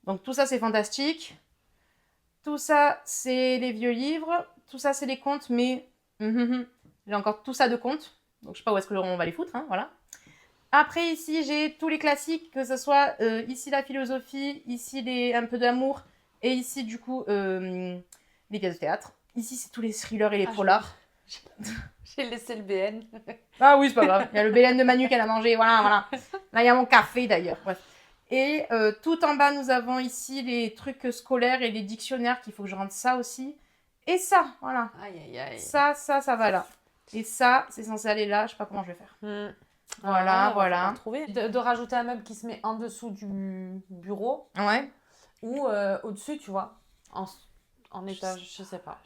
Donc, tout ça, c'est fantastique. Tout ça, c'est les vieux livres. Tout ça, c'est les contes, mais... j'ai encore tout ça de contes. Donc, je sais pas où est-ce que on va les foutre, hein, voilà. Après, ici, j'ai tous les classiques, que ce soit ici la philosophie, ici un peu d'amour, et ici, du coup, les pièces de théâtre. Ici, c'est tous les thrillers et les polars. J'ai laissé le BN. Ah oui, c'est pas grave. Il y a le BN de Manu qu'elle a mangé, voilà. Là, il y a mon café, d'ailleurs. Bref. Et tout en bas, nous avons ici les trucs scolaires et les dictionnaires, qu'il faut que je rentre ça aussi. Et ça, voilà. Aïe, aïe, aïe. Ça va là. Et ça, c'est censé aller là, je sais pas comment je vais faire. Voilà. Trouver. De rajouter un meuble qui se met en dessous du bureau. Ouais. Ou au-dessus, tu vois. En étage, je sais pas.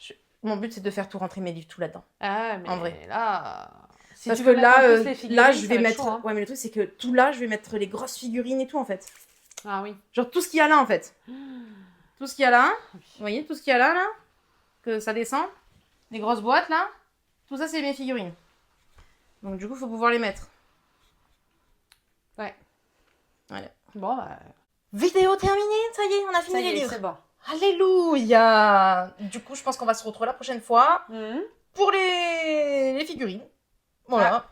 Mon but, c'est de faire tout rentrer mes livres tout là-dedans. Ah, mais en vrai. Là... Si parce tu que veux là, je vais mettre... chaud, hein. Ouais, mais le truc, c'est que tout là, je vais mettre les grosses figurines et tout, en fait. Ah oui. Genre tout ce qu'il y a là, en fait. Tout ce qu'il y a là. Vous voyez, tout ce qu'il y a là. Que ça descend. Les grosses boîtes, là. Tout ça, c'est mes figurines. Donc, du coup, il faut pouvoir les mettre. Ouais. Voilà. Bon, bah... Vidéo terminée, ça y est, on a fini les livres. C'est bon. Alléluia. Du coup, je pense qu'on va se retrouver la prochaine fois pour les figurines. Voilà.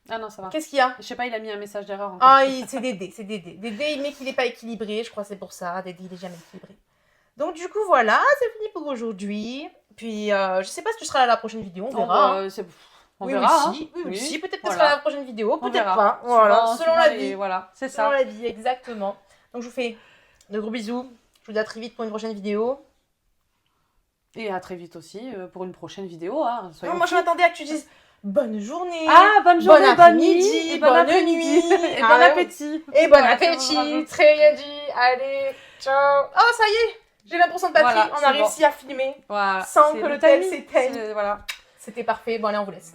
Ah non, ça va. Qu'est-ce qu'il y a? Je sais pas, il a mis un message d'erreur encore. Ah, c'est Dédé. Dédé, il met qu'il n'est pas équilibré, je crois que c'est pour ça. Dédé, il est jamais équilibré. Donc, du coup, voilà, c'est fini pour aujourd'hui. Puis, je sais pas si tu seras là à la prochaine vidéo, on verra. On verra. Oui, peut-être que tu seras à la prochaine vidéo, peut-être pas. Voilà, selon la vie. Voilà, c'est ça. Selon la vie, exactement. Donc, je vous fais de gros bisous. Je vous dis à très vite pour une prochaine vidéo. Et à très vite aussi pour une prochaine vidéo. Hein, non, moi, je m'attendais à que tu dises bonne journée. Ah, bonne journée, bonne nuit, et bonne nuit. Et bon appétit. Et bon appétit. Très bien dit. Allez, ciao. Oh, ça y est, j'ai 20% de batterie. Voilà, on a réussi à filmer voilà, sans que le tel s'éteigne. Voilà. C'était parfait. Bon, allez, on vous laisse.